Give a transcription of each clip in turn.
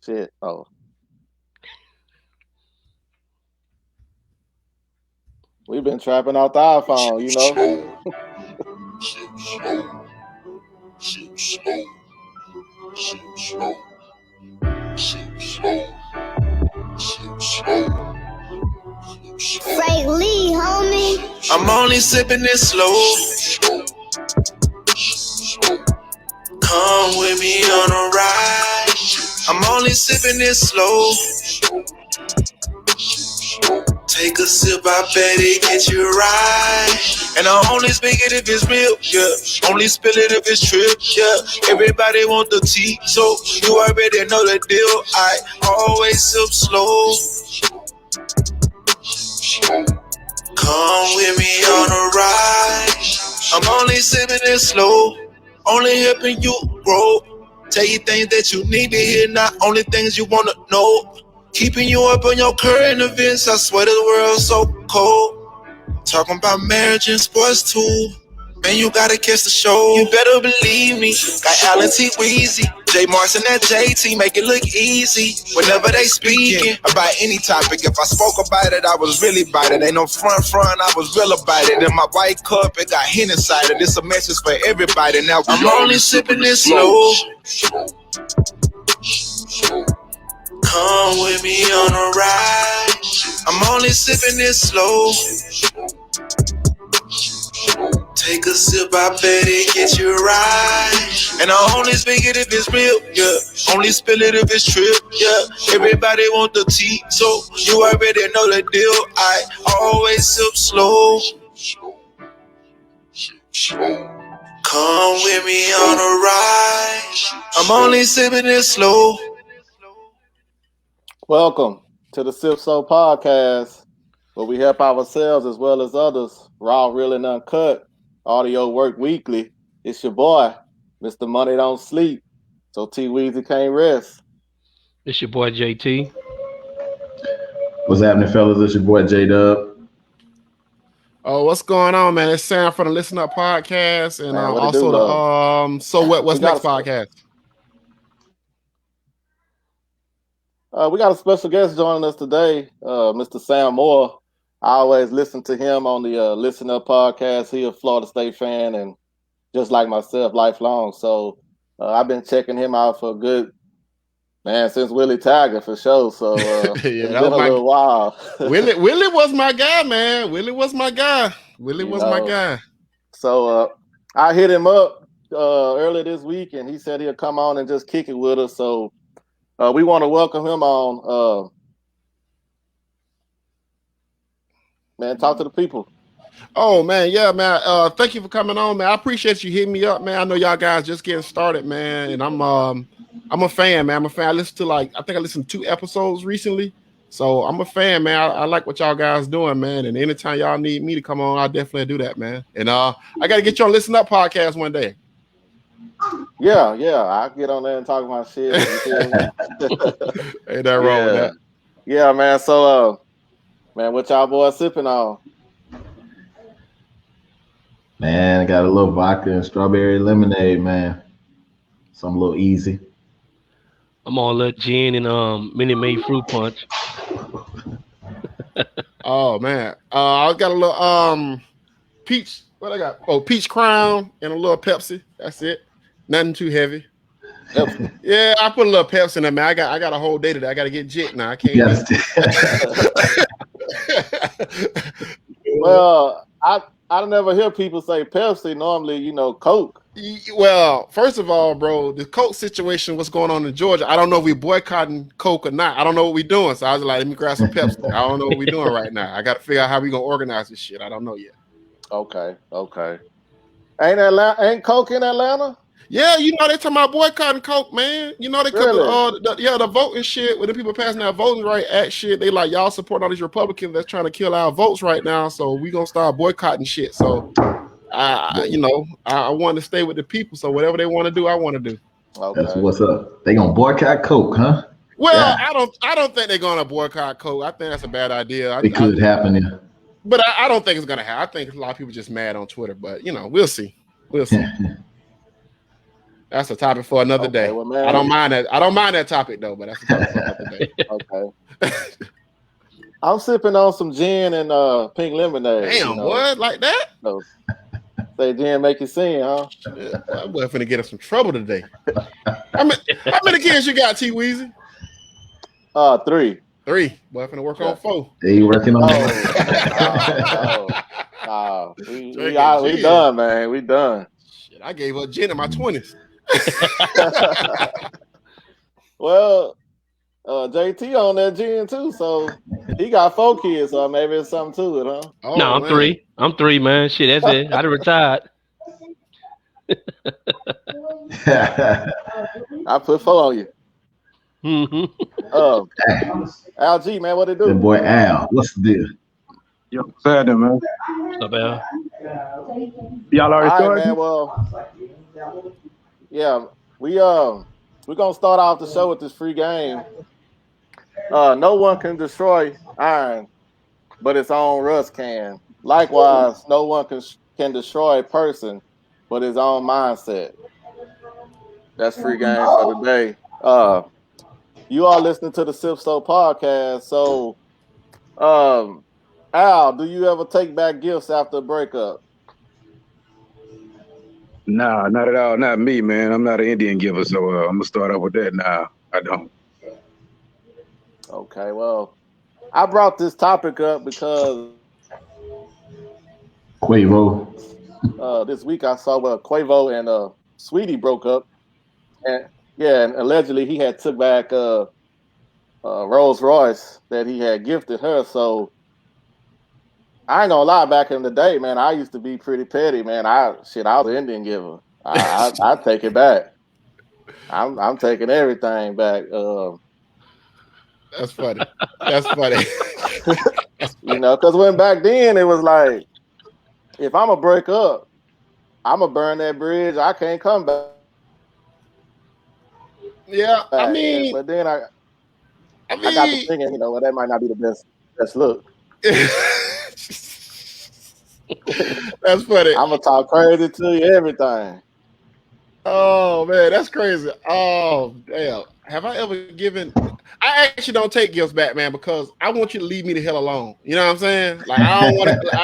Shit. Oh, we've been trapping out the iPhone, you know. Frank Lee, homie. I'm only sipping this slow. Come with me on a ride. I'm only sipping this slow. Take a sip, I bet it get you right. And I only speak it if it's real, yeah. Only spill it if it's true, yeah. Everybody want the tea, so you already know the deal. I always sip slow. Come with me on a ride. I'm only sipping it slow. Only helping you grow. Tell you things that you need to hear, not only things you wanna know. Keeping you up on your current events, I swear the world's so cold. Talking about marriage and sports too. Man, you gotta catch the show. You better believe me. Got Alan T. Weezy, J. Marks and that JT, make it look easy. Whenever they speaking about any topic, if I spoke about it, I was really about it. Ain't no front, I was real about it. In my white cup, it got Hen inside it. It's a message for everybody. Now I'm only sipping this slow. Come with me on a ride. I'm only sipping this slow. Take a sip, I bet it get you right. And I only speak it if it's real, yeah. Only spill it if it's true, yeah. Everybody want the tea, so you already know the deal. I always sip slow. Come with me on a ride. I'm only sipping it slow. Welcome to the Sip So podcast, where we help ourselves as well as others, raw, real, and uncut. Audio work weekly. It's your boy, Mr. Money Don't Sleep. So T Weezy can't rest. It's your boy JT. What's happening, fellas? It's your boy J Dub. Oh, what's going on, man? It's Sam from the Listen Up podcast, and Man, what it also do, the love? So What's We got Next podcast. We got a special guest joining us today, Mr. Sam Moore. I always listen to him on the Listen Up podcast. He's a Florida State fan, and just like myself, lifelong. So I've been checking him out for a good, man, since Willie Tiger for sure. So Yeah, it's that been a was my little while. Willie was my guy, man. Willie was my guy. My guy. So I hit him up earlier this week, and he said he'll come on and just kick it with us. So we want to welcome him on. Man, talk to the people. Oh man, yeah, man. Thank you for coming on, man. I appreciate you hitting me up, man. I know y'all guys just getting started, man, and I'm a fan, man. I'm a fan. I listened to I think I listened to 2 episodes recently, so I'm a fan, man. I like what y'all guys doing, man. And anytime y'all need me to come on, I'll definitely do that, man. And I got to get you on Listen Up podcast one day. Yeah, I get on there and talk my shit. Ain't that wrong with that? Yeah, man. So, man, what y'all boys sipping on? Man, I got a little vodka and strawberry lemonade, man. Some little easy. I'm on a little gin and Minute Maid fruit punch. Oh man, I got a little peach. What I got? Oh, peach crown and a little Pepsi. That's it. Nothing too heavy. Yeah, I put a little Pepsi in there, man. I got a whole day today. I got to get jit now. I can't. Well, I never hear people say Pepsi. Normally, Coke. Well, first of all, bro, the Coke situation, what's going on in Georgia, I don't know if we boycotting Coke or not. I don't know what we're doing. So I was like, let me grab some Pepsi. I don't know what we're doing right now. I got to figure out how we're going to organize this shit. I don't know yet. Okay. Ain't Coke in Atlanta? Yeah, they talking about boycotting Coke, man. They really? the voting shit, when the people passing that voting right act shit, they like, y'all support all these Republicans that's trying to kill our votes right now, so we gonna start boycotting shit. So I want to stay with the people, so whatever they want to do, I want to do. Okay. That's what's up. They gonna boycott Coke, huh? Well, yeah. I don't think they're gonna boycott Coke. I think that's a bad idea. It could happen, yeah. But I don't think it's gonna happen. I think a lot of people just mad on Twitter, but we'll see. That's a topic for another Okay, day. well, man. I don't mind that. I don't mind that topic though, but that's a topic for another day. Okay. I'm sipping on some gin and pink lemonade. Damn, what? Like that? No, say gin make you sing, huh? Yeah, well, I'm finna get in some trouble today. How many kids you got, T Weezy? 3. 3. Boy, I'm finna work on 4. Are you working on We done, man. We done. Shit, I gave up gin in my 20s. Well, JT on that gin too, so he got 4 kids, so maybe it's something to it, huh? Oh, no, I'm man. 3. I'm 3, man. Shit, that's it. I done retired. I put 4 on you. Mm-hmm. Al G, man, what it do? Good boy Al, what's the deal? Yo, what's happening, man? What's up, Al? Y'all already started? All right, man. Well, yeah, we're gonna start off the show with this free game. No one can destroy iron, but its own rust can. Likewise, no one can destroy a person, but his own mindset. That's free game for today. You are listening to the Sip So podcast. So, Al, do you ever take back gifts after a breakup? Nah, not at all. Not me, man. I'm not an Indian giver, so I'm gonna start off with that. Nah, I don't. Okay, well, I brought this topic up because Quavo. This week I saw Quavo and Sweetie broke up, and allegedly he had took back Rolls Royce that he had gifted her. So I ain't gonna lie, back in the day, man, I used to be pretty petty, man. I was an Indian giver. I take it back. I'm taking everything back. That's funny. That's funny. Because when back then it was like, if I'm gonna break up, I'm gonna burn that bridge. I can't come back. Yeah, I mean, but then I got to thinking, well, that might not be the best look. That's funny. I'm gonna talk crazy to you, everything. Oh man, that's crazy. Oh damn. Have I ever given? I actually don't take gifts back, man, because I want you to leave me the hell alone. You know what I'm saying? Like I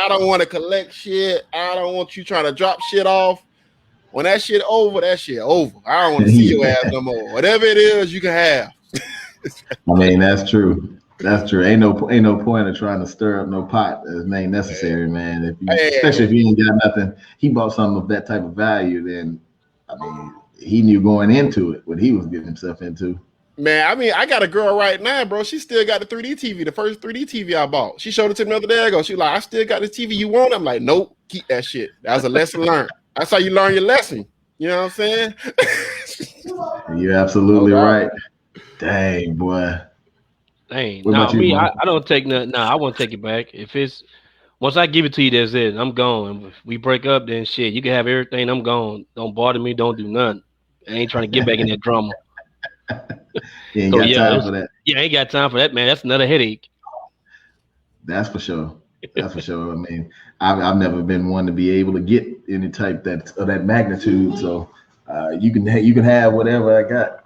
don't want to collect shit. I don't want you trying to drop shit off. When that shit over, that shit over. I don't want to see your ass no more. Whatever it is, you can have. I mean, that's true. That's true. Ain't no point of trying to stir up no pot that ain't necessary, man. Especially if you ain't got nothing. He bought something of that type of value, then I mean, he knew going into it what he was getting himself into. Man, I mean, I got a girl right now, bro. She still got the 3D TV, the first 3D TV I bought. She showed it to me the other day ago. She like, I still got the TV you want? I'm like, nope, keep that shit. That was a lesson learned. That's how you learn your lesson. You know what I'm saying? You're absolutely right. Dang, boy. Dang. No, me, I don't take nothing. No, I won't take it back. If it's once I give it to you, that's it. I'm gone. If we break up, then shit, you can have everything. I'm gone. Don't bother me. Don't do nothing. I ain't trying to get back in that drama. You ain't got time for that. Yeah, I ain't got time for that, man. That's another headache. That's for sure. That's for sure. I mean, I've never been one to be able to get any type of that magnitude. So you can have whatever I got.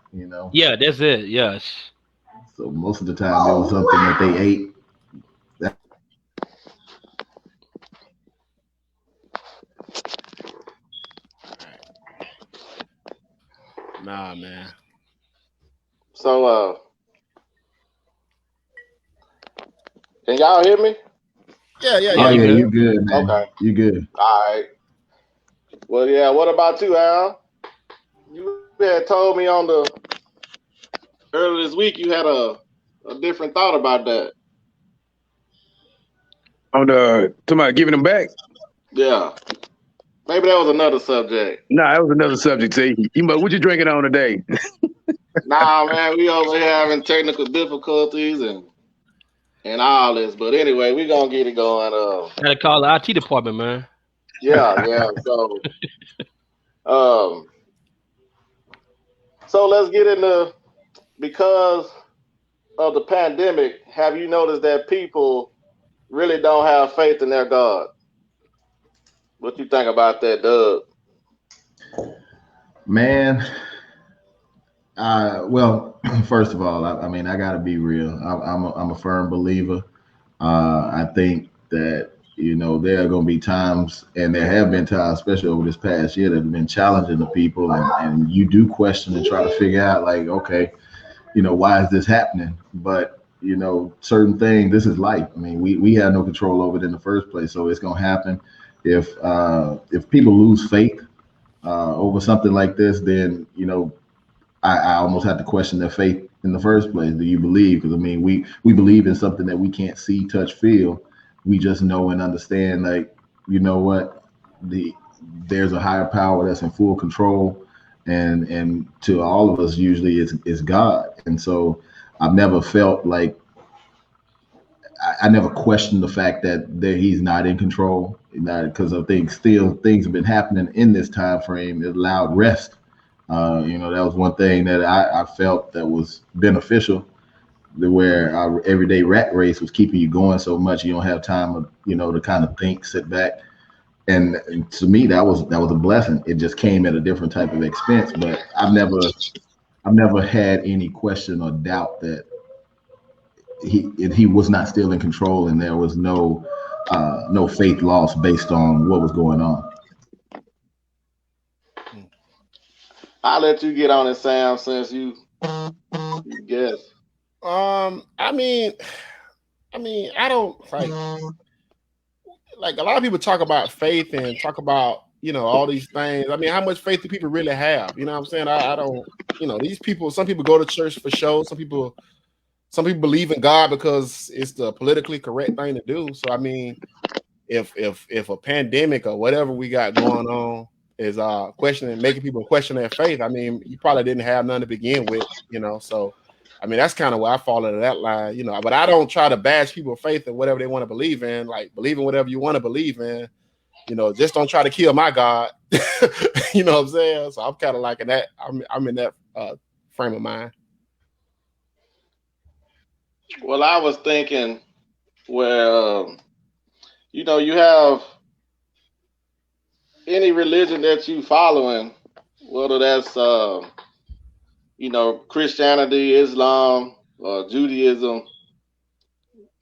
Yeah, that's it. Yes. So most of the time it was something that they ate. Nah, man. So, can y'all hear me? Yeah. Oh, yeah, you good, man. Okay. You good. All right. Well, yeah, what about you, Al? You had told me earlier this week you had a different thought about that. Talking about giving them back? Yeah. Maybe that was another subject. Nah, that was another subject. See, what you drinking on today? Nah, man, we over here having technical difficulties and all this. But anyway, we gonna get it going. Gotta call the IT department, man. Yeah. So let's get into, because of the pandemic, have you noticed that people really don't have faith in their God? What you think about that, Doug? Man, well, first of all, I mean, I got to be real. I'm a firm believer. I think that there are going to be times, and there have been times, especially over this past year, that have been challenging to people, and you do question and try to figure out, like, okay, why is this happening? But certain things, this is life. I mean, we have no control over it in the first place, so it's going to happen. If people lose faith over something like this, then I almost have to question their faith in the first place. Do you believe? Because I mean, we believe in something that we can't see, touch, feel. We just know and understand, like, you know what, there's a higher power that's in full control, and to all of us, usually it's God. And so I've never felt like I never questioned the fact that he's not in control, not because of things. Still, things have been happening in this time frame. It allowed rest. That was one thing that I felt that was beneficial, where our everyday rat race was keeping you going so much you don't have time, to kind of think, sit back. And to me, that was a blessing. It just came at a different type of expense, but I've never had any question or doubt that he was not still in control, and there was no faith loss based on what was going on. I'll let you get on it, Sam, since you guess. I mean, I don't like a lot of people talk about faith and talk about all these things. I mean, how much faith do people really have? You know what I'm saying? I don't. These people. Some people go to church for show. Some people believe in God because it's the politically correct thing to do. So I mean, if a pandemic or whatever we got going on is making people question their faith, I mean, you probably didn't have none to begin with, So I mean, that's kind of where I fall into that line, But I don't try to bash people's faith in whatever they want to believe in. Like, believe in whatever you want to believe in. Just don't try to kill my God. You know what I'm saying? So I'm kind of like in that. I'm in that frame of mind. Well, I was thinking, well, you have any religion that you following, whether that's Christianity, Islam, Judaism,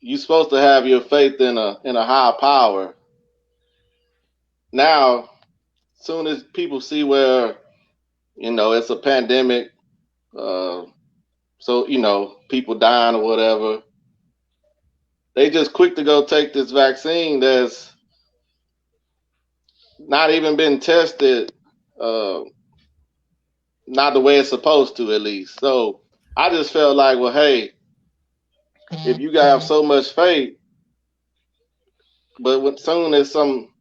you're supposed to have your faith in a higher power. Now, soon as people see where it's a pandemic, so people dying or whatever, they just quick to go take this vaccine that's not even been tested, not the way it's supposed to, at least. So I just felt like, well, hey, if you have so much faith, but when soon as some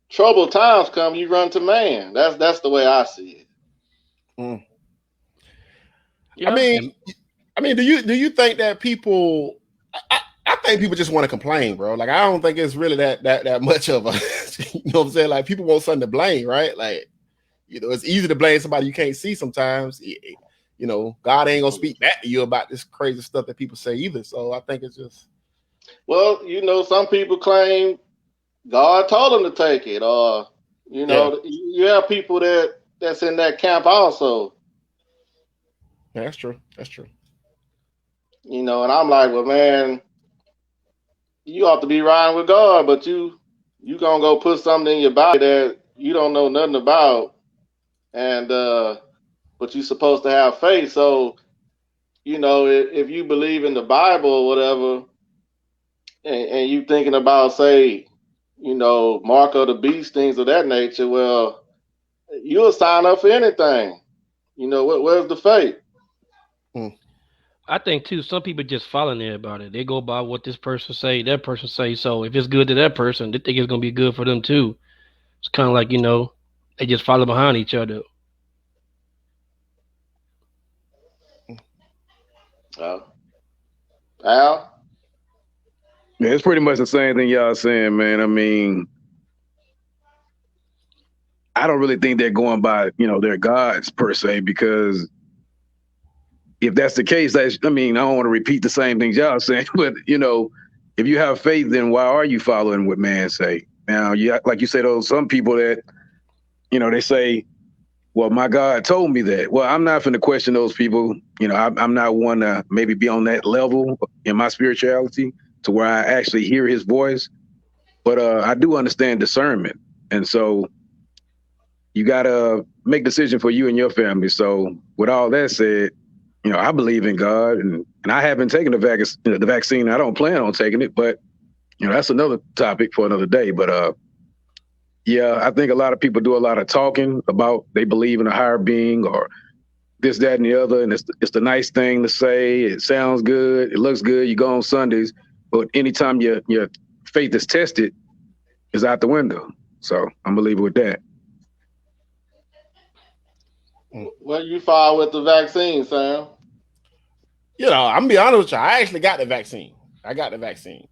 troubled times come, you run to man. That's the way I see it. Mm. Yeah. I mean, do you think that people? I think people just want to complain, bro. Like, I don't think it's really that much of a, you know what I'm saying? Like, people want something to blame, right? Like, it's easy to blame somebody you can't see sometimes. God ain't gonna speak back to you about this crazy stuff that people say either. So I think it's just. Well, some people claim God told them to take it, or you have people that's in that camp also. Yeah, that's true. That's true. And I'm like, well, man, you ought to be riding with God, but you gonna go put something in your body that you don't know nothing about, and but you're supposed to have faith. So, if you believe in the Bible or whatever, and you thinking about, say, Mark of the Beast, things of that nature, well, you'll sign up for anything. Where's the faith? I think too, some people just following everybody. They go by what this person say, that person say. So if it's good to that person, they think it's gonna be good for them too. It's kind of like they just follow behind each other. Al? Yeah, it's pretty much the same thing y'all saying, man. I mean, I don't really think they're going by, their gods per se, because if that's the case, I don't want to repeat the same things y'all saying, but if you have faith, then why are you following what man say? Now, like you said, some people that, they say well, my God told me that. Well, I'm not going to question those people. You know, I'm not one to maybe be on that level in my spirituality to where I actually hear his voice. But I do understand discernment. And so you got to make decision for you and your family. So with all that said, you know, I believe in God, and I haven't taken the vaccine. I don't plan on taking it, but you know, that's another topic for another day. But yeah, I think a lot of people do a lot of talking about they believe in a higher being or this, that, and the other, and it's the nice thing to say. It sounds good, it looks good. You go on Sundays, but anytime your faith is tested, is out the window. So I'm gonna leave it with that. Where you fall with the vaccine, Sam? You know, I'm gonna be honest with you. I actually got the vaccine. I got the vaccine.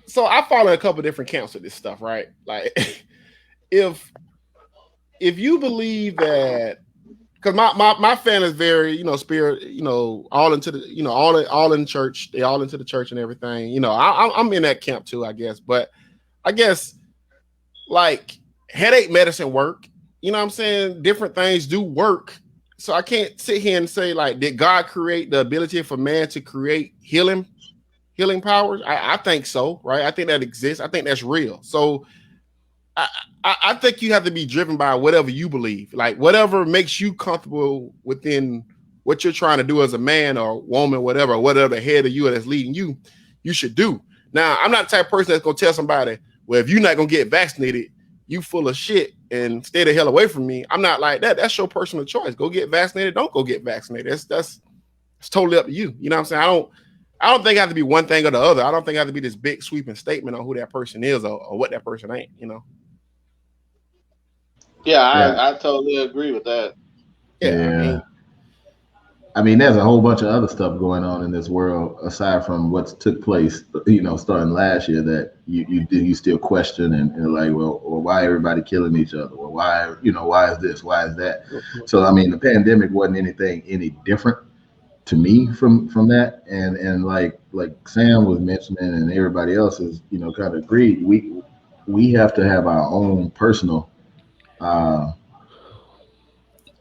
So I follow a couple different camps with this stuff, right? Like, if you believe that, because my family is very, you know, spirit, you know, all into the, you know, all in church. They all into the church and everything. You know, I'm in that camp too, I guess. But I guess like headache medicine work. You know what I'm saying? Different things do work. So I can't sit here and say like, did God create the ability for man to create healing powers? I think so, right? I think that exists. I think that's real. So I think you have to be driven by whatever you believe, like whatever makes you comfortable within what you're trying to do as a man or woman, whatever the head of you that's leading you, you should do. Now, I'm not the type of person that's gonna tell somebody, well, if you're not gonna get vaccinated, you full of shit and stay the hell away from me. I'm not like that. That's your personal choice. Go get vaccinated. Don't go get vaccinated. That's totally up to you. You know what I'm saying? I don't think it has to be one thing or the other. I don't think it has to be this big sweeping statement on who that person is or what that person ain't, you know? Yeah, Yeah. I totally agree with that. Yeah, I mean, there's a whole bunch of other stuff going on in this world aside from what took place, you know, starting last year that you still question and like, well, why everybody killing each other? Well, why, you know, why is this? Why is that? So I mean, the pandemic wasn't anything any different to me from that. And like Sam was mentioning and everybody else is, you know, kind of agreed. We have to have our own personal uh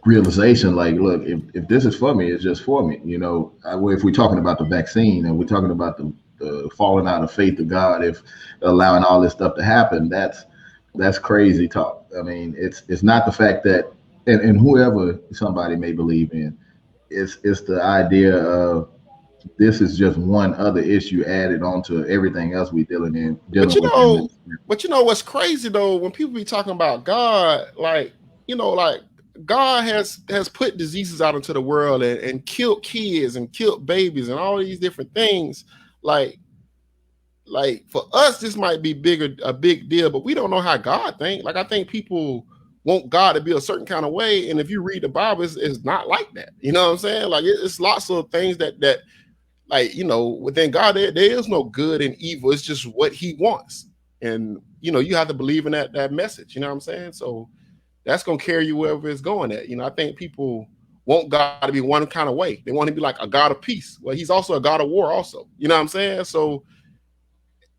realization, like, look, if this is for me, it's just for me, you know. If we're talking about the vaccine and we're talking about the falling out of faith of God, if allowing all this stuff to happen, that's crazy talk. I mean, it's not the fact that and whoever somebody may believe in, it's the idea of this is just one other issue added onto everything else we dealing but you with in know, this. what's crazy though, when people be talking about God, like, you know, like God has put diseases out into the world and killed kids and killed babies and all these different things. Like for us, this might be a big deal, but we don't know how God think. Like I think people want God to be a certain kind of way, and if you read the Bible, it's not like that. You know what I'm saying? Like it's lots of things that like, you know, within God there is no good and evil. It's just what He wants, and you know you have to believe in that message. You know what I'm saying? So that's gonna carry you wherever it's going at. You know, I think people want God to be one kind of way. They want him to be like a God of peace. Well, he's also a God of war, also. You know what I'm saying? So,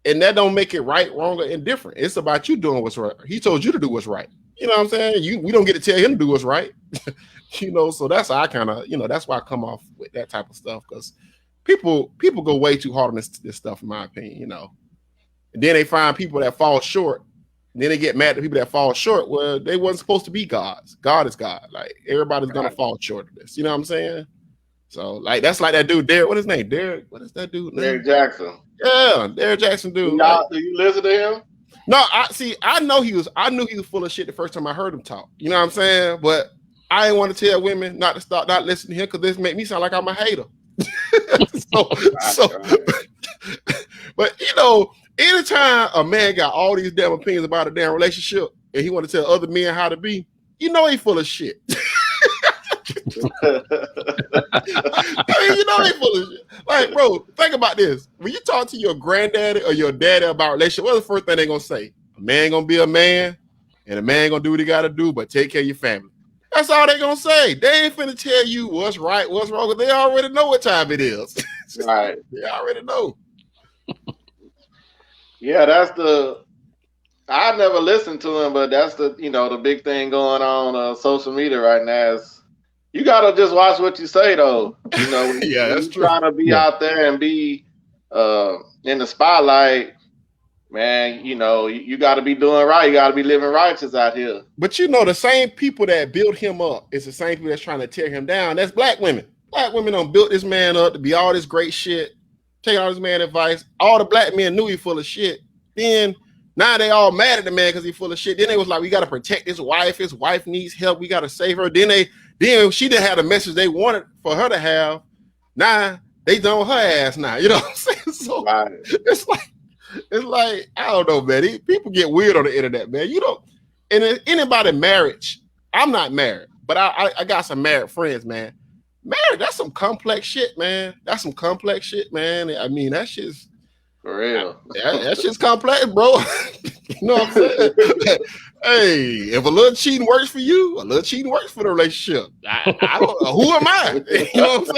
and that don't make it right, wrong, or indifferent. It's about you doing what's right. He told you to do what's right. You know what I'm saying? We don't get to tell him to do what's right. You know, so that's how I kind of, you know, that's why I come off with that type of stuff, because people go way too hard on this stuff, in my opinion. You know, and then they find people that fall short. And then they get mad at people that fall short. Well, they wasn't supposed to be gods. God is God. Like everybody's gonna fall short of this. You know what I'm saying? So like that's like that dude Derek. What is his name? Derek. What is that dude name? Derek Jackson. Yeah, Derek Jackson dude. Do you listen to him? No, I knew he was full of shit the first time I heard him talk. You know what I'm saying? But I didn't want to tell women not to stop not listening to him, because this make me sound like I'm a hater. so but you know, anytime a man got all these damn opinions about a damn relationship and he want to tell other men how to be, you know he full of shit. I mean, you know he full of shit. Like, bro, think about this. When you talk to your granddaddy or your daddy about relationship, what's the first thing they gonna say? A man gonna be a man, and a man gonna do what he gotta do, but take care of your family. That's all they gonna say. They ain't finna tell you what's right, what's wrong, because they already know what time it is. Right. They already know. Yeah, that's the I never listened to him, but that's the big thing going on social media right now is you gotta just watch what you say though. Yeah, When that's you true. trying to be Yeah. out there and be in the spotlight, man, you got to be doing right. You got to be living righteous out here. But the same people that built him up is the same people that's trying to tear him down. That's black women. Black women done built this man up to be all this great shit, taking all this man advice. All the black men knew he full of shit. Then now they all mad at the man because he full of shit. Then they was like, we got to protect his wife. His wife needs help. We got to save her. Then she didn't have the message they wanted for her to have. Now they done her ass now. You know what I'm saying? So Right. it's like I don't know, man. People get weird on the internet, man. You don't. And anybody marriage, I'm not married, but I got some married friends, man. Marriage, that's some complex shit, man. That's some complex shit, man. I mean, that shit's For real. that shit's complex, bro. You know what I'm saying? Hey, if a little cheating works for you, a little cheating works for the relationship. I don't know. Who am I? You know what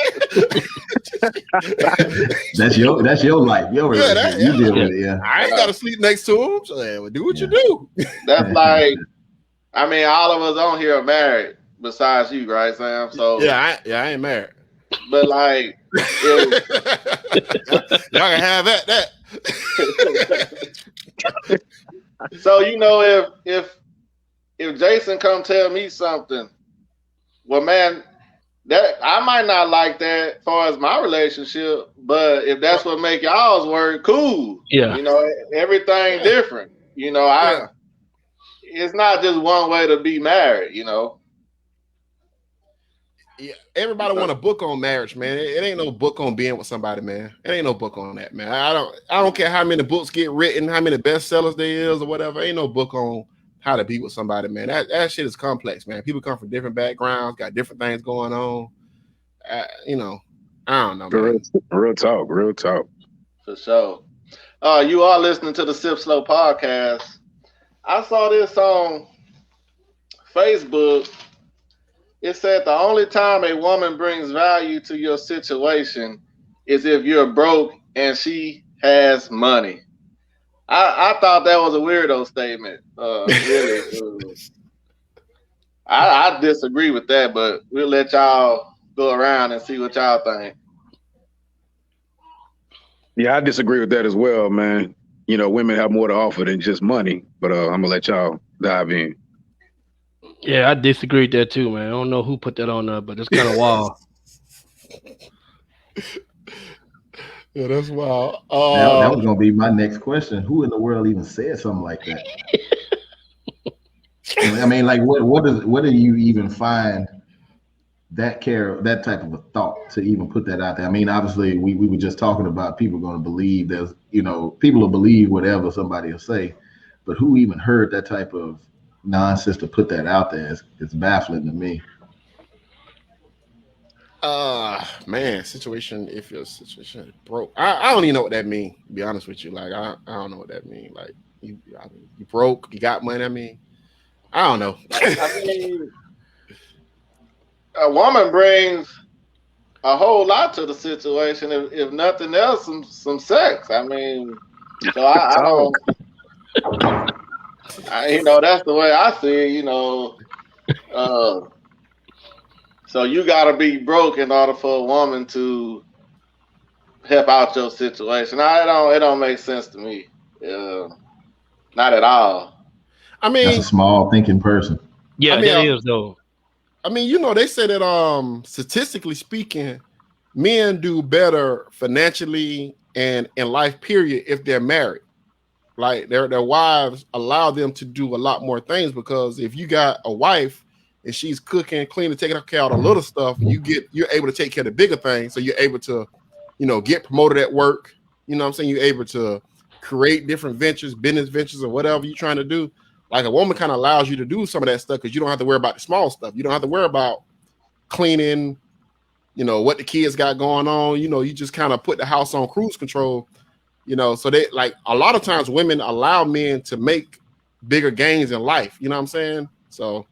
I'm saying? That's your life, your relationship. You deal with it, yeah. I ain't got to sleep next to him, so do what you do. That's like, I mean, all of us on here are married besides you, right, Sam? So I ain't married. But like, y'all can have that. So if Jason come tell me something, well, man, that I might not like that as far as my relationship, but if that's what make y'all's work, cool. Yeah. Everything different. It's not just one way to be married. Yeah, everybody want a book on marriage, man. It ain't no book on being with somebody, man. It ain't no book on that, man. I don't care how many books get written, how many bestsellers there is or whatever. Ain't no book on how to be with somebody, man. That shit is complex, man. People come from different backgrounds, got different things going on. I don't know, man. Real talk. For sure. You are listening to the Sip Slow podcast. I saw this on Facebook. It said the only time a woman brings value to your situation is if you're broke and she has money. I thought that was a weirdo statement. Really. I disagree with that, but we'll let y'all go around and see what y'all think. Yeah, I disagree with that as well, man. Women have more to offer than just money, but I'm gonna let y'all dive in. Yeah, I disagree with that too, man. I don't know who put that on there, but it's kind of wild. Yeah, that's wild. That was gonna be my next question. Who in the world even said something like that? I mean, like, what do you even find that type of a thought to even put that out there? I mean, obviously, we were just talking about people going to believe people will believe whatever somebody will say, but who even heard that type of nonsense to put that out there? It's baffling to me. Man, situation. If your situation broke, I don't even know what that means. To be honest with you, like I don't know what that means. Like you broke, you got money. I mean, I don't know. I mean, a woman brings a whole lot to the situation. If nothing else, some sex. I mean, so I don't. That's the way I see it. So you got to be broke in order for a woman to help out your situation. It don't make sense to me. Not at all. I mean, that's a small thinking person. Yeah, that is though. I mean, they say that statistically speaking, men do better financially and in life period if they're married. Like their wives allow them to do a lot more things, because if you got a wife and she's cooking, cleaning, taking care of all the little stuff, you're able to take care of the bigger things. So you're able to, get promoted at work. You know what I'm saying? You're able to create different ventures, business ventures, or whatever you're trying to do. Like a woman kind of allows you to do some of that stuff because you don't have to worry about the small stuff. You don't have to worry about cleaning, what the kids got going on. You just kind of put the house on cruise control. So they, like, a lot of times women allow men to make bigger gains in life. You know what I'm saying? So,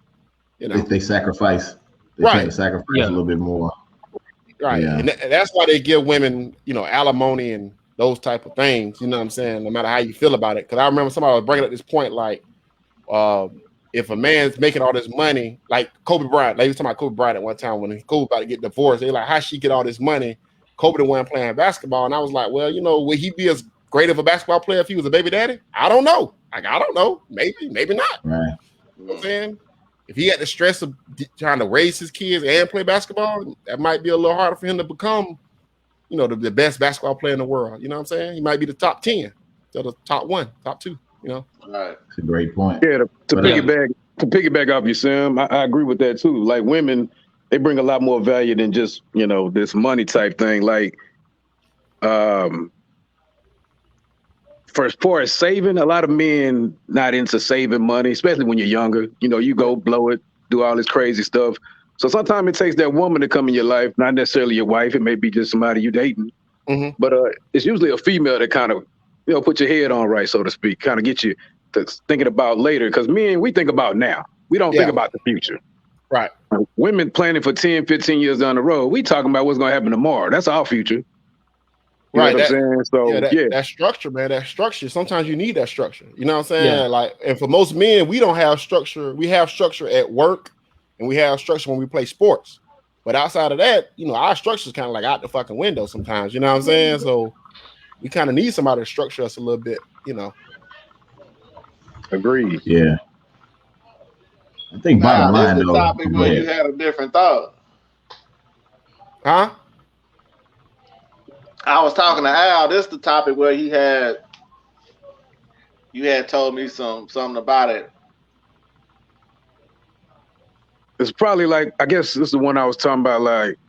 they sacrifice. They tend to sacrifice a little bit more. Right. Yeah. And that's why they give women, alimony and those type of things. You know what I'm saying? No matter how you feel about it. Because I remember somebody was bringing up this point like, if a man's making all this money, like Kobe Bryant, like he was talking about Kobe Bryant at one time when Kobe about to get divorced, they're like, how she get all this money? Kobe the one playing basketball. And I was like, well, you know, would he be as great of a basketball player if he was a baby daddy? I don't know. Like, I don't know. Maybe not. Right. You know what I'm saying? If he had the stress of trying to raise his kids and play basketball, that might be a little harder for him to become, you know, the best basketball player in the world. You know what I'm saying? He might be the top 10, so the top 1, top 2, you know? Right. That's a great point. Yeah, to piggyback off you, Sam, I agree with that too. Like women, they bring a lot more value than just, you know, this money type thing. Like, for as far as saving, a lot of men not into saving money, especially when you're younger. You know, you go blow it, do all this crazy stuff. So sometimes it takes that woman to come in your life, not necessarily your wife. It may be just somebody you're dating. Mm-hmm. But it's usually a female that kind of, you know, put your head on right, so to speak, kind of get you to thinking about later. Because men, we think about now. We don't think about the future. Right. Women planning for 10, 15 years down the road. We talking about what's going to happen tomorrow. That's our future. You know what I'm saying? So, that structure, man, that structure. Sometimes you need that structure. You know what I'm saying? Yeah. Like, and for most men, we don't have structure. We have structure at work and we have structure when we play sports. But outside of that, you know, our structure is kind of like out the fucking window sometimes. You know what I'm saying? So we kind of need somebody to structure us a little bit, you know. Agreed. Yeah. I think bottom line, this is the though. topic where you had a different thought. Huh? I was talking to Al. This is the topic where you had told me something about it. It's probably like, I guess this is the one I was talking about. Like,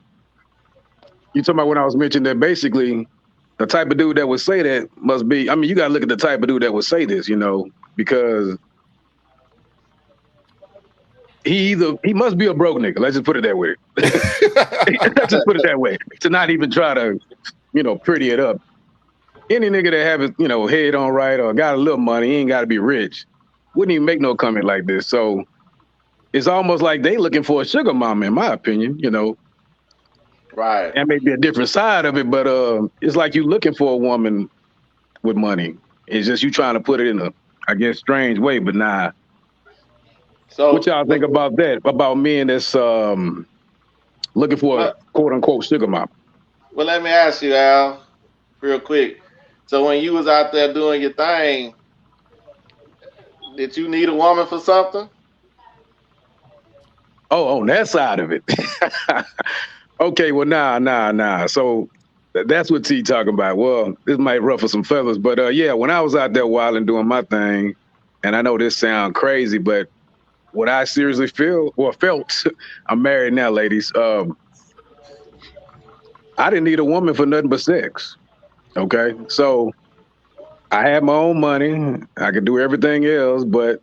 you talking about when I was mentioning that basically the type of dude that would say that must be, I mean, you got to look at the type of dude that would say this, you know, because he must be a broke nigga. Let's just put it that way. Let's just put it that way. To not even try to, you know, pretty it up. Any nigga that have his, you know, head on right or got a little money, he ain't got to be rich. Wouldn't even make no comment like this. So it's almost like they looking for a sugar mama, in my opinion, you know. Right. That may be a different side of it, but it's like you looking for a woman with money. It's just you trying to put it in a, I guess, strange way, but nah. So what y'all think about that? About men that's looking for a quote unquote sugar mama? Well, let me ask you, Al, real quick. So when you was out there doing your thing, did you need a woman for something? Oh, on that side of it. Okay, well, nah. So that's what T talking about. Well, this might ruffle some feathers, but yeah, when I was out there wilding doing my thing, and I know this sounds crazy, but what I seriously felt, I'm married now, ladies. I didn't need a woman for nothing but sex. Okay, so I had my own money. I could do everything else, but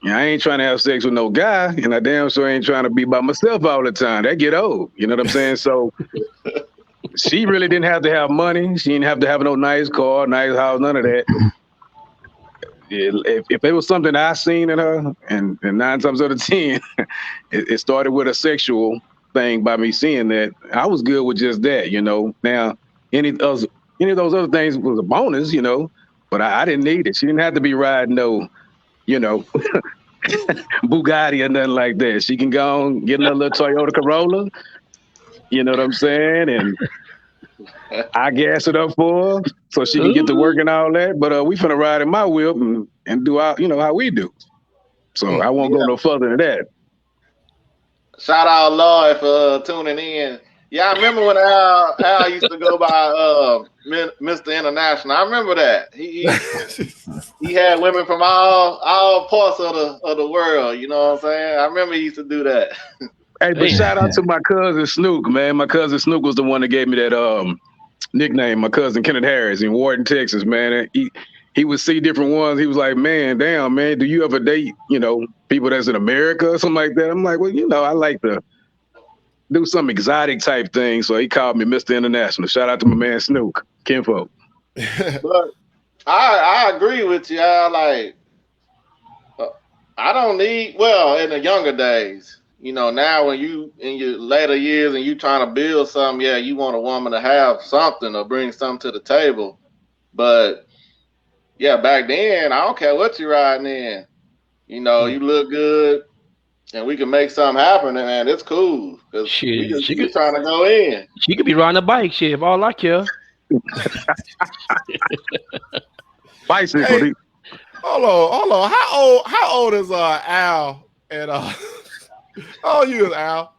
I ain't trying to have sex with no guy, and I damn sure ain't trying to be by myself all the time. That get old. You know what I'm saying? So she really didn't have to have money. She didn't have to have no nice car, nice house, none of that. If it was something I seen in her, and 9 times out of 10, it started with a sexual thing by me seeing that, I was good with just that, you know. Now, any of those other things was a bonus, you know, but I didn't need it. She didn't have to be riding no, you know, Bugatti or nothing like that. She can go on, get another little Toyota Corolla, you know what I'm saying? And I gas it up for her so she can get to work and all that. But we finna ride in my whip and do our, you know, how we do. So I won't go no further than that. Shout out Lloyd for tuning in. Yeah, I remember when Al used to go by Mr. International. I remember that. He had women from all parts of the world. You know what I'm saying? I remember he used to do that. Hey, but shout out to my cousin Snook, man. My cousin Snook was the one that gave me that nickname. My cousin Kenneth Harris in Wharton, Texas, man. He would see different ones. He was like, man, damn, man, do you ever date, you know, people that's in America or something like that? I'm like, well, you know, I like to do some exotic type thing. So he called me Mr. International. Shout out to my man Snook, Kinfolk. But I agree with you. I don't need, well, in the younger days, you know, now when you in your later years and you trying to build something, yeah, you want a woman to have something or bring something to the table. But yeah, back then, I don't care what you're riding in. You know, you look good, and we can make something happen, and man, it's cool because we Shit, just trying to go in. she could be riding a bike. Shit, if all I care. Bicycle. Hey, hold on. How old is Al? And how old you is Al?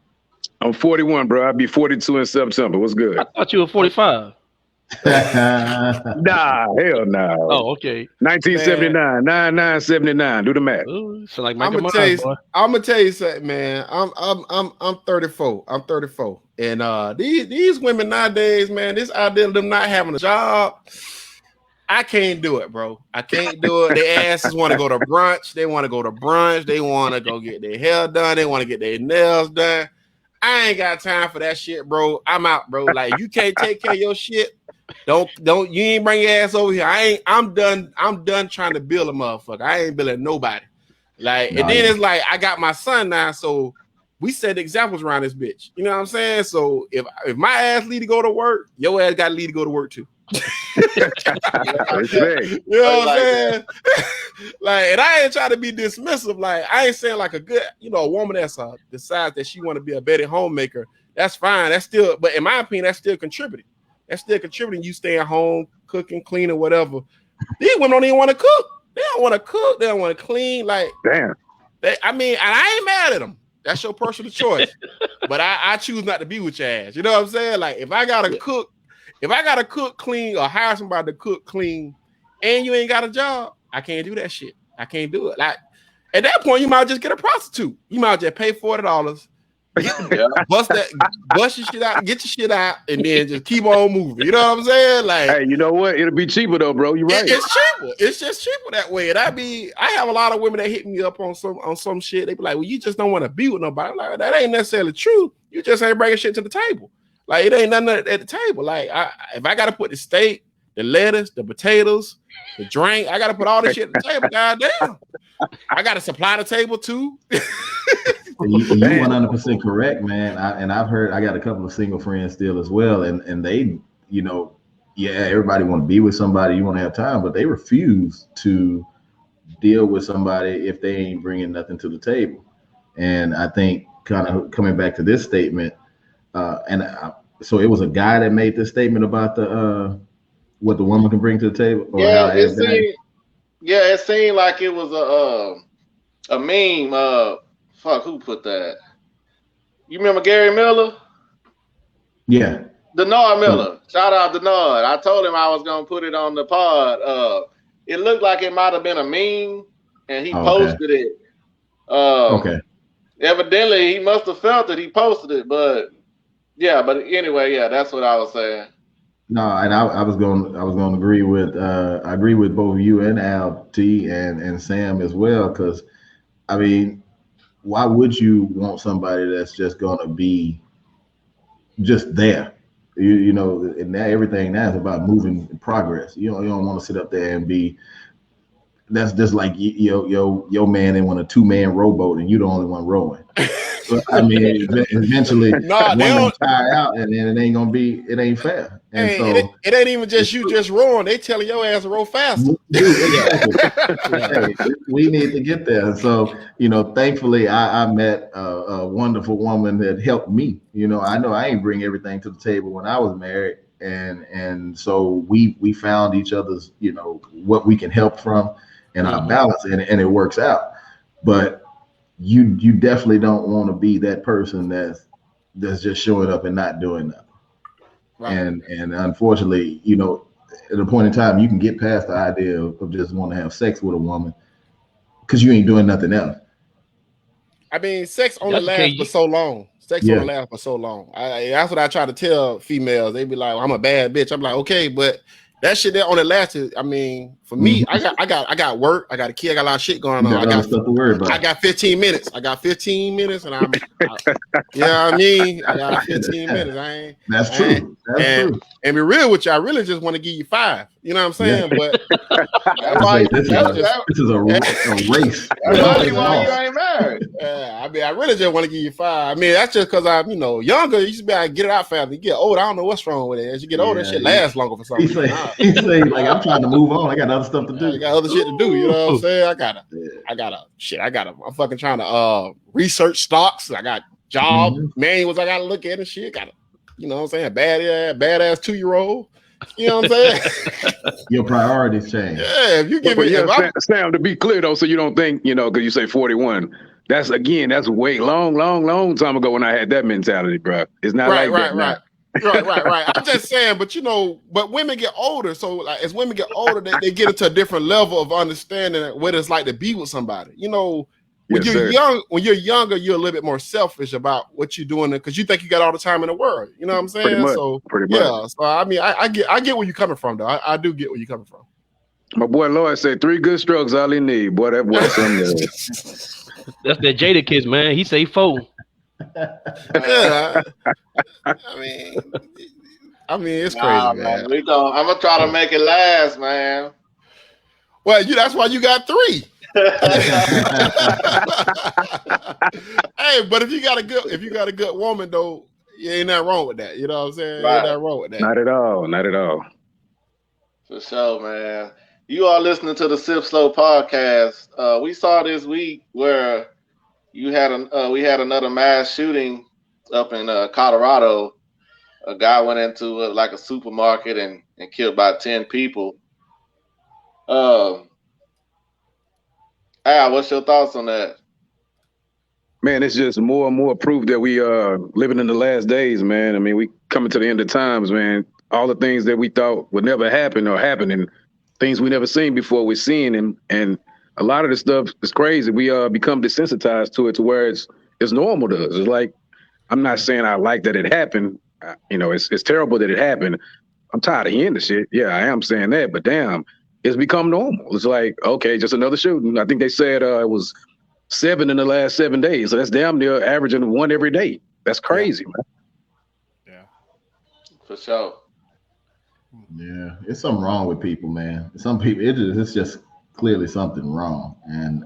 I'm 41, bro. I'll be 42 in September. What's good? I thought you were 45. Nah, hell no. Oh, okay. 1979, 9979. Do the math. Ooh, so like I'm Michael gonna Myers, boy. tell you something, man. I'm 34. I'm 34, and these women nowadays, man, this idea of them not having a job, I can't do it, bro. I can't do it. Their asses want to go to brunch. They want to go to brunch. They want to go get their hair done. They want to get their nails done. I ain't got time for that shit, bro. I'm out, bro. Like, you can't take care of your shit. Don't you ain't bring your ass over here. I'm done trying to build a motherfucker. I ain't building nobody. Like, and then it's like I got my son now, so we set examples around this bitch. You know what I'm saying? So if my ass lead to go to work, your ass got to lead to go to work too. You know what I'm saying? Like, and I ain't trying to be dismissive. Like, I ain't saying like a good, a woman that's decides that she want to be a better homemaker. That's fine. That's still, but in my opinion, that's still contributing. That's still contributing. You staying home, cooking, cleaning, whatever. These women don't even want to cook. They don't want to cook. They don't want to clean. Like, damn. I ain't mad at them. That's your personal choice. But I choose not to be with your ass. You know what I'm saying? Like, if I gotta cook clean or hire somebody to cook clean, and you ain't got a job, I can't do that shit. I can't do it. Like, at that point, you might just get a prostitute. You might just pay $40. Bust your shit out, get your shit out, and then just keep on moving. You know what I'm saying? Like, hey, you know what? It'll be cheaper though, bro. You're right. It's cheaper. It's just cheaper that way. And I have a lot of women that hit me up on some shit. They be like, well, you just don't want to be with nobody. I'm like, that ain't necessarily true. You just ain't bringing shit to the table. Like, it ain't nothing at the table. Like, if I gotta put the steak, the lettuce, the potatoes, the drink, I gotta put all this shit at the table. Goddamn. I gotta supply the table too. You 100% correct, man. I've heard, I got a couple of single friends still as well, and they, everybody want to be with somebody, you want to have time, but they refuse to deal with somebody if they ain't bringing nothing to the table. And I think, kind of coming back to this statement, so it was a guy that made this statement about the what the woman can bring to the table. Or it seemed like it was a meme. Fuck, who put that? You remember Gary Miller? Yeah. Denard Miller. Shout out Denard. I told him I was gonna put it on the pod. It looked like it might have been a meme, and he posted it. Okay. Evidently, he must have felt it. He posted it, but anyway, that's what I was saying. No, and I was going to agree with I agree with both you and Al T and Sam as well, because I mean, why would you want somebody that's just going to be just there? You know, and now everything now is about moving in progress. You don't want to sit up there and be. That's just like your man in on a 2-man rowboat and you the only one rowing. So, I mean, eventually one tire out and then it ain't fair. And so it ain't even just you just rowing. They telling your ass to row faster. Hey, we need to get there. So, thankfully I met a wonderful woman that helped me. I know I ain't bring everything to the table when I was married. And so we found each other's, what we can help from and our balance, and it works out. But you definitely don't want to be that person that's just showing up and not doing nothing. Right. And unfortunately, at a point in time, you can get past the idea of just wanting to have sex with a woman because you ain't doing nothing else. I mean, sex only lasts for so long. Only lasts for so long. That's what I try to tell females. They be like, well, I'm a bad bitch. I'm like, okay, but that shit that only lasted. I mean, for me, I got work. I got a kid. I got a lot of shit going on. I got stuff to worry about. I got 15 minutes. And I got 15 minutes. That's true. And be real with you, I really just want to give you 5. You know what I'm saying? Yeah. But this is a race. That's why you ain't married. I mean, I really just want to give you 5. I mean, that's just because I'm, younger. You should be able to get it out faster. You get older, I don't know what's wrong with it. As you get older, shit lasts longer for some reason. He say, like, I'm trying to move on. I got other stuff to do. I got other shit to do. You know what I'm saying? I'm fucking trying to research stocks. I got job manuals I got to look at and shit. Got to, you know what I'm saying? Badass 2-year-old. You know what I'm saying? Your priorities change. Yeah, if you give me Sam, to be clear though, so you don't think, because you say 41. That's way long time ago when I had that mentality, bro. It's not right. Now. Right. I'm just saying, but women get older. So like, as women get older, they get into a different level of understanding what it's like to be with somebody. When you're younger, you're a little bit more selfish about what you're doing because you think you got all the time in the world. You know what I'm saying? Pretty much. So I mean, I get where you're coming from, though. I do get where you're coming from. My boy Lloyd said 3 good strokes all he need. Boy, that boy something. That's that Jada kiss, man. He say 4. Yeah. I mean, it's crazy, man. I'm gonna try to make it last, man. Well, that's why you got 3. Hey, but if you got a good woman though, ain't nothing wrong with that. You know what I'm saying? Right. Ain't nothing wrong with that. Not at all. For sure, man. You are listening to the Sip Slow podcast. We saw this week where we had another mass shooting up in Colorado. A guy went into like a supermarket and killed about 10 people. Al, what's your thoughts on that? Man, it's just more and more proof that we are living in the last days, man. I mean, we coming to the end of times, man. All the things that we thought would never happen are happening. Things we never seen before we're seeing, and a lot of this stuff is crazy. We become desensitized to it to where it's normal to us. It's like, I'm not saying I like that it happened. It's terrible that it happened. I'm tired of hearing the shit. Yeah, I am saying that, but damn, it's become normal. It's like, okay, just another shooting. I think they said it was 7 in the last 7 days. So that's damn near averaging 1 every day. That's crazy, man. Yeah. For sure. Yeah, it's something wrong with people, man. Some people, it's just clearly something wrong. And,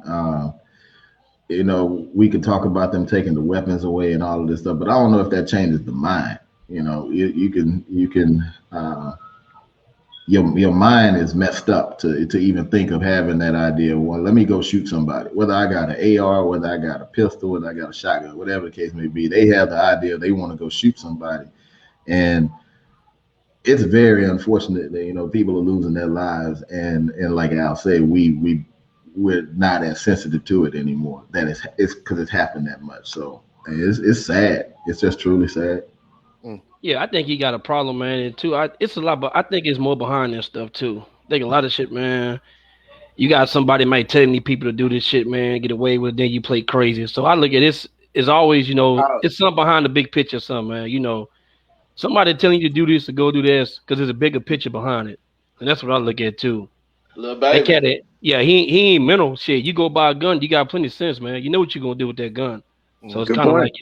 we could talk about them taking the weapons away and all of this stuff, but I don't know if that changes the mind. You can your mind is messed up to even think of having that idea. Well, let me go shoot somebody. Whether I got an AR, whether I got a pistol, whether I got a shotgun, whatever the case may be, they have the idea they want to go shoot somebody, and it's very unfortunate that people are losing their lives. And like Al said, we're not as sensitive to it anymore. That it's because it's happened that much. So it's sad. It's just truly sad. Yeah, I think he got a problem, man. And too, it's a lot, but I think it's more behind this stuff too. I think a lot of shit, man. You got somebody might telling these people to do this shit, man, get away with it, then you play crazy. So I look at this as always, it's something behind the big picture, something, man. Somebody telling you to do this to go do this because there's a bigger picture behind it, and that's what I look at too. Little baby. That cat, yeah, he ain't mental shit. You go buy a gun, you got plenty of sense, man. You know what you're gonna do with that gun. So it's kind of like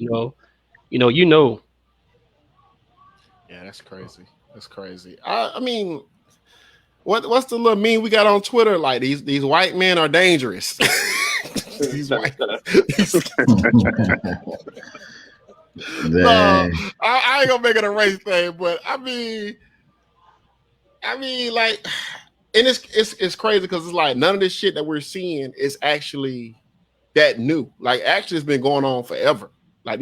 Yeah, that's crazy. That's crazy. I mean, what's the little meme we got on Twitter? Like these white men are dangerous. These white. No, I ain't gonna make it a race thing, but I mean, like, and it's crazy because it's like none of this shit that we're seeing is actually that new. Like, actually, it's been going on forever. Like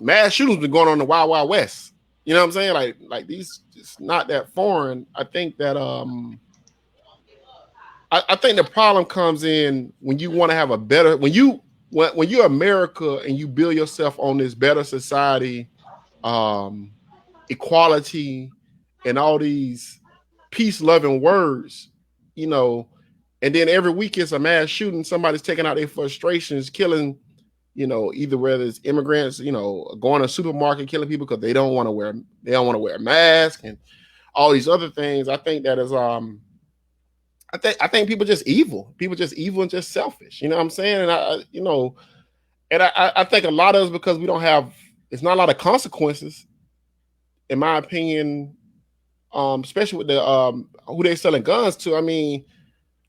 mass shootings been going on in the Wild Wild West. You know what I'm saying? Like these, it's not that foreign. I think that I think the problem comes in when you want to have a better when you're America and you build yourself on this better society, equality, and all these peace-loving words, and then every week it's a mass shooting. Somebody's taking out their frustrations, killing. Either whether it's immigrants, going to a supermarket, killing people because they don't want to wear a mask and all these other things. I think that is, I think people just evil. People just evil and just selfish. You know what I'm saying? And I think a lot of it's because it's not a lot of consequences, in my opinion, especially with the who they selling guns to. I mean,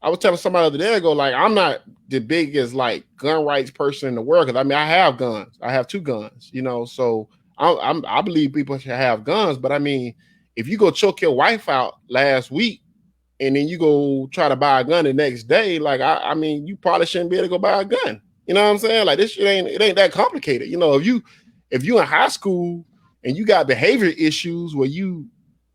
I was telling somebody the other day ago, like, I'm not the biggest like gun rights person in the world, because I mean I have guns. I have 2 guns, you know, so I believe people should have guns, but I mean, if you go choke your wife out last week and then you go try to buy a gun the next day, like I mean, you probably shouldn't be able to go buy a gun. You know what I'm saying? Like, this shit ain't that complicated. You know, if you in high school and you got behavior issues where you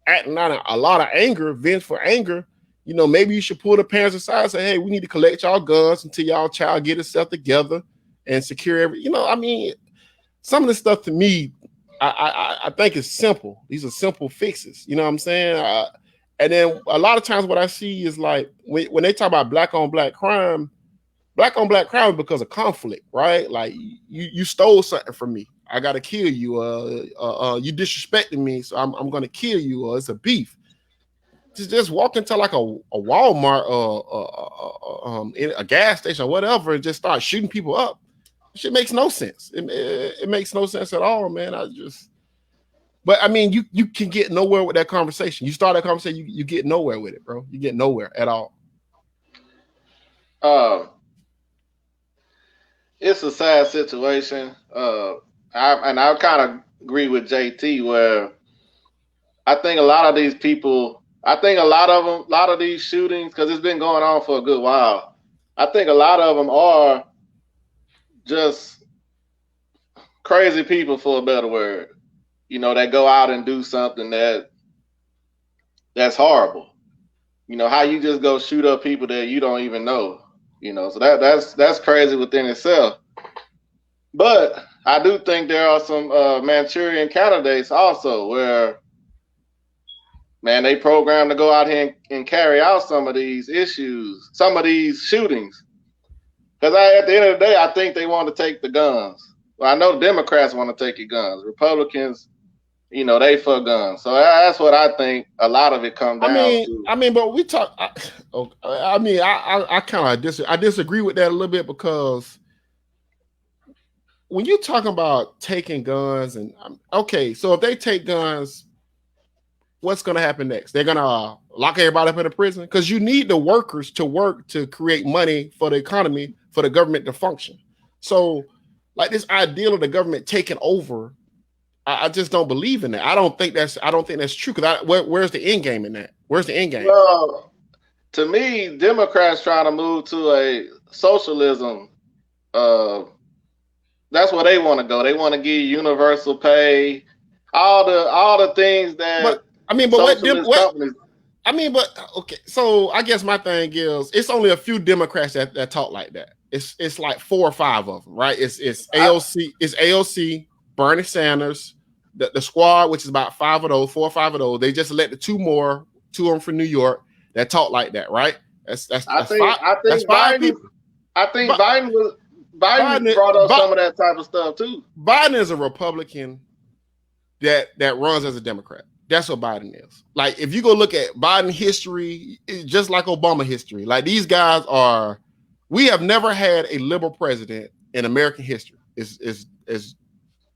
acting out a lot of anger, vent for anger, you know, maybe you should pull the parents aside and say, hey, we need to collect y'all guns until y'all child get itself together and secure every, you know, I mean, some of this stuff to me, I think is simple. These are simple fixes. You know what I'm saying? And then a lot of times what I see is like when they talk about black on black crime is because of conflict, right? Like you stole something from me. I gotta kill you. You disrespected me, so I'm gonna kill you. Or it's a beef. Just walk into like a Walmart or a gas station or whatever and just start shooting people up. Shit makes no sense. It makes no sense at all, man. But I mean, you can get nowhere with that conversation. You start that conversation, you get nowhere with it, bro. You get nowhere at all. It's a sad situation. I kind of agree with JT where I think a lot of these people, I think a lot of these shootings, because it's been going on for a good while. I think a lot of them are just crazy people, for a better word. You know, that go out and do something that's horrible. You know, how you just go shoot up people that you don't even know. You know, so that's crazy within itself. But I do think there are some Manchurian candidates also where, man, they programmed to go out here and carry out some of these issues, some of these shootings. Because at the end of the day, I think they want to take the guns. Well, I know Democrats want to take your guns. Republicans, you know, they for guns. So that's what I think a lot of it comes down to. I mean, but we talk. I kind of I disagree with that a little bit, because when you're talking about taking guns and okay, so if they take guns, what's going to happen next? They're going to lock everybody up in a prison, because you need the workers to work to create money for the economy, for the government to function. So, like, this ideal of the government taking over, I just don't believe in that. I don't think that's true. Because where's the end game in that? Where's the end game? Well, to me, Democrats trying to move to a socialism. That's where they want to go. They want to give universal pay, all the things that. But I mean, but companies. I mean, but okay. So I guess my thing is, it's only a few Democrats that talk like that. It's like 4 or 5 of them, right? It's AOC, Bernie Sanders, the squad, which is about 4 or 5 of those. They just elected 2 of them from New York that talk like that, right? I think Biden brought up some of that type of stuff too. Biden is a Republican that runs as a Democrat. That's what Biden is. Like, if you go look at Biden history, it's just like Obama history. Like, these guys are. We have never had a liberal president in American history. Is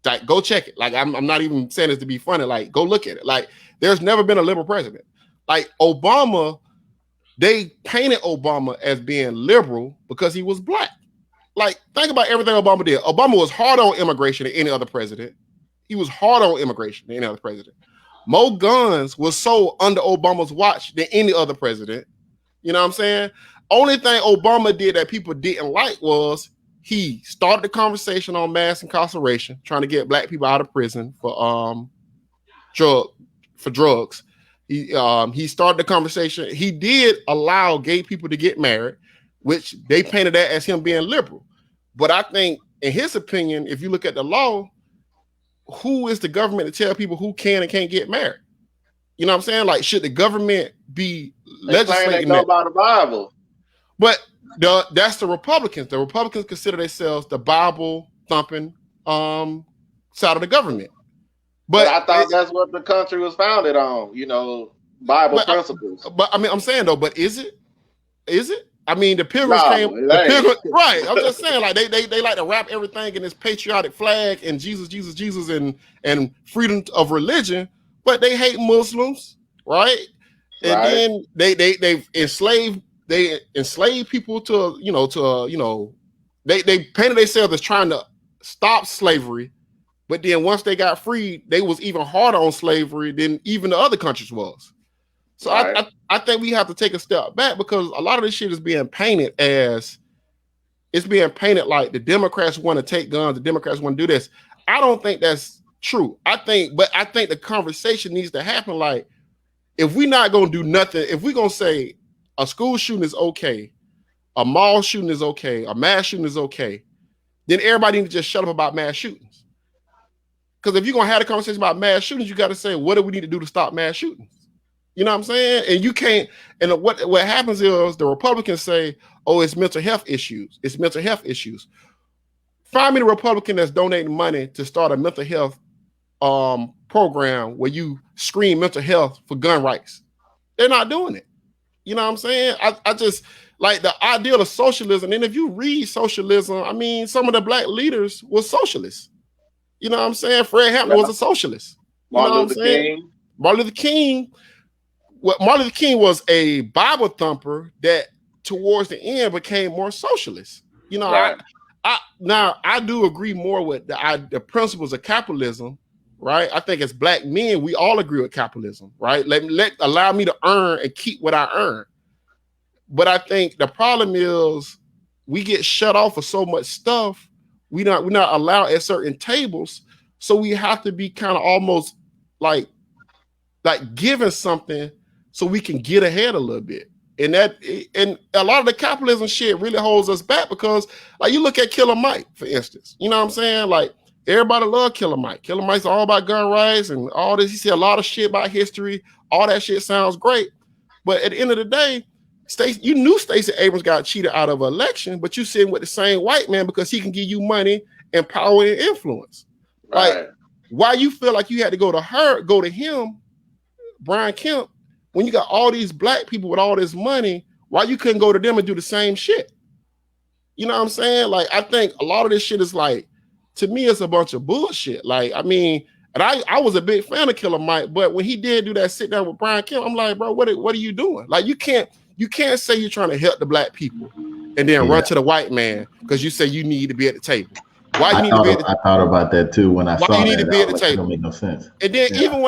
like, go check it. Like, I'm not even saying this to be funny. Like, go look at it. Like, there's never been a liberal president. Like, Obama, they painted Obama as being liberal because he was black. Like, think about everything Obama did. Obama was hard on immigration than any other president. He was hard on immigration than any other president. More guns was sold under Obama's watch than any other president. You know what I'm saying? Only thing Obama did that people didn't like was he started the conversation on mass incarceration, trying to get black people out of prison for drugs. He started the conversation. He did allow gay people to get married, which they painted that as him being liberal. But I think, in his opinion, if you look at the law, who is the government to tell people who can and can't get married? You know what I'm saying? Like, should the government be legislating that? By the Bible. But that's the Republicans. The Republicans consider themselves the Bible thumping side of the government. But I thought that's what the country was founded on. You know, Bible principles. But I mean, I'm saying though. But is it? Is it? I mean, the Pilgrims came. Right. I'm just saying, like, they like to wrap everything in this patriotic flag and Jesus, and freedom of religion, but they hate Muslims, right? And then they've enslaved they enslaved people to they painted themselves as trying to stop slavery, but then once they got free, they was even harder on slavery than even the other countries was. So right. I think we have to take a step back, because a lot of this shit is being painted as, it's being painted like the Democrats want to take guns, the Democrats want to do this. I don't think that's true. I think the conversation needs to happen. Like, if we're not going to do nothing, if we're going to say a school shooting is okay, a mall shooting is okay, a mass shooting is okay, then everybody needs to just shut up about mass shootings. Because if you're going to have a conversation about mass shootings, you got to say, what do we need to do to stop mass shootings? You know what I'm saying? And you can't, and what happens is the Republicans say, oh, it's mental health issues. It's mental health issues. Find me the Republican that's donating money to start a mental health program where you screen mental health for gun rights. They're not doing it. You know what I'm saying? I just like the ideal of socialism. And if you read socialism, I mean, some of the black leaders were socialists. You know what I'm saying? Fred Hampton was a socialist. Martin Luther King. Martin Luther King. Well, Martin Luther King was a Bible thumper that towards the end became more socialist. You know, right. I do agree more with the principles of capitalism, right? I think as black men, we all agree with capitalism, right? Allow me to earn and keep what I earn. But I think the problem is we get shut off of so much stuff. We're not allowed at certain tables. So we have to be kind of almost like giving something so we can get ahead a little bit. And a lot of the capitalism shit really holds us back, because like you look at Killer Mike, for instance, you know what I'm saying? Like everybody love Killer Mike. Killer Mike's all about gun rights and all this. He said a lot of shit about history. All that shit sounds great. But at the end of the day, you knew Stacey Abrams got cheated out of an election, but you sitting with the same white man because he can give you money and power and influence. Right. Like, why you feel like you had to go to him, Brian Kemp, when you got all these black people with all this money, why you couldn't go to them and do the same shit? You know what I'm saying? Like, I think a lot of this shit is like, to me, it's a bunch of bullshit. Like, I mean, and I was a big fan of Killer Mike, but when he did do that sit down with Brian Kemp, I'm like, bro, what are you doing? Like, you can't say you're trying to help the black people and then run to the white man because you say you need to be at the table. Why you need to be at the table? I thought about that too when I saw that. Why you need to be at the table? Don't make no sense. And then even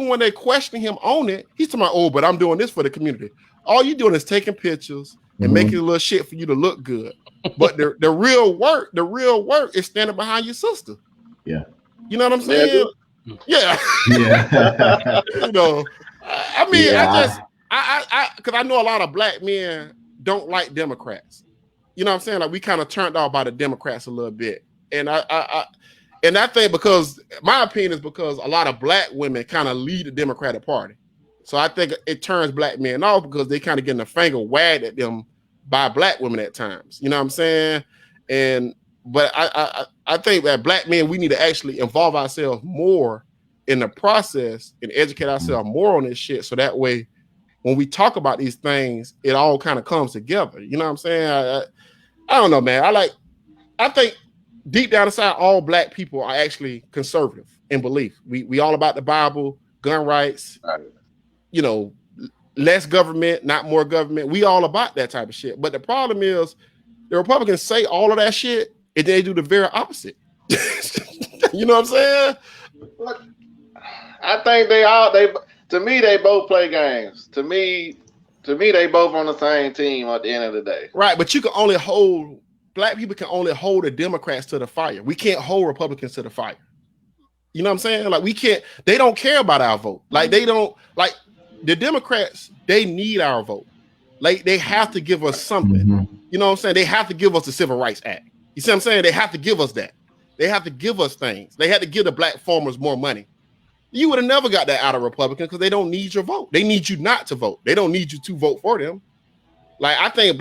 when they question him on it, he's talking about, oh, but I'm doing this for the community. All you doing is taking pictures and making a little shit for you to look good. But the real work is standing behind your sister. Yeah. You know what I'm saying? Yeah. Yeah. You know, I mean, because I know a lot of black men don't like Democrats. You know what I'm saying? Like, we kind of turned off by the Democrats a little bit. And I think, because my opinion is because a lot of black women kind of lead the Democratic Party. So I think it turns black men off because they kind of getting a finger wagged at them by black women at times. You know what I'm saying? But I think that black men, we need to actually involve ourselves more in the process and educate ourselves more on this shit. So that way, when we talk about these things, it all kind of comes together. You know what I'm saying? I don't know, man. I think deep down inside, all black people are actually conservative in belief. We all about the Bible, gun rights, you know, less government, not more government. We all about that type of shit. But the problem is the Republicans say all of that shit and they do the very opposite. You know what I'm saying? I think to me, they both play games. To me, they both on the same team at the end of the day. Right, but black people can only hold the Democrats to the fire. We can't hold Republicans to the fire. You know what I'm saying? Like, they don't care about our vote. Like, the Democrats, they need our vote. Like, they have to give us something. Mm-hmm. You know what I'm saying? They have to give us the Civil Rights Act. You see what I'm saying? They have to give us that. They have to give us things. They had to give the black farmers more money. You would have never got that out of Republicans because they don't need your vote. They need you not to vote. They don't need you to vote for them. Like, I think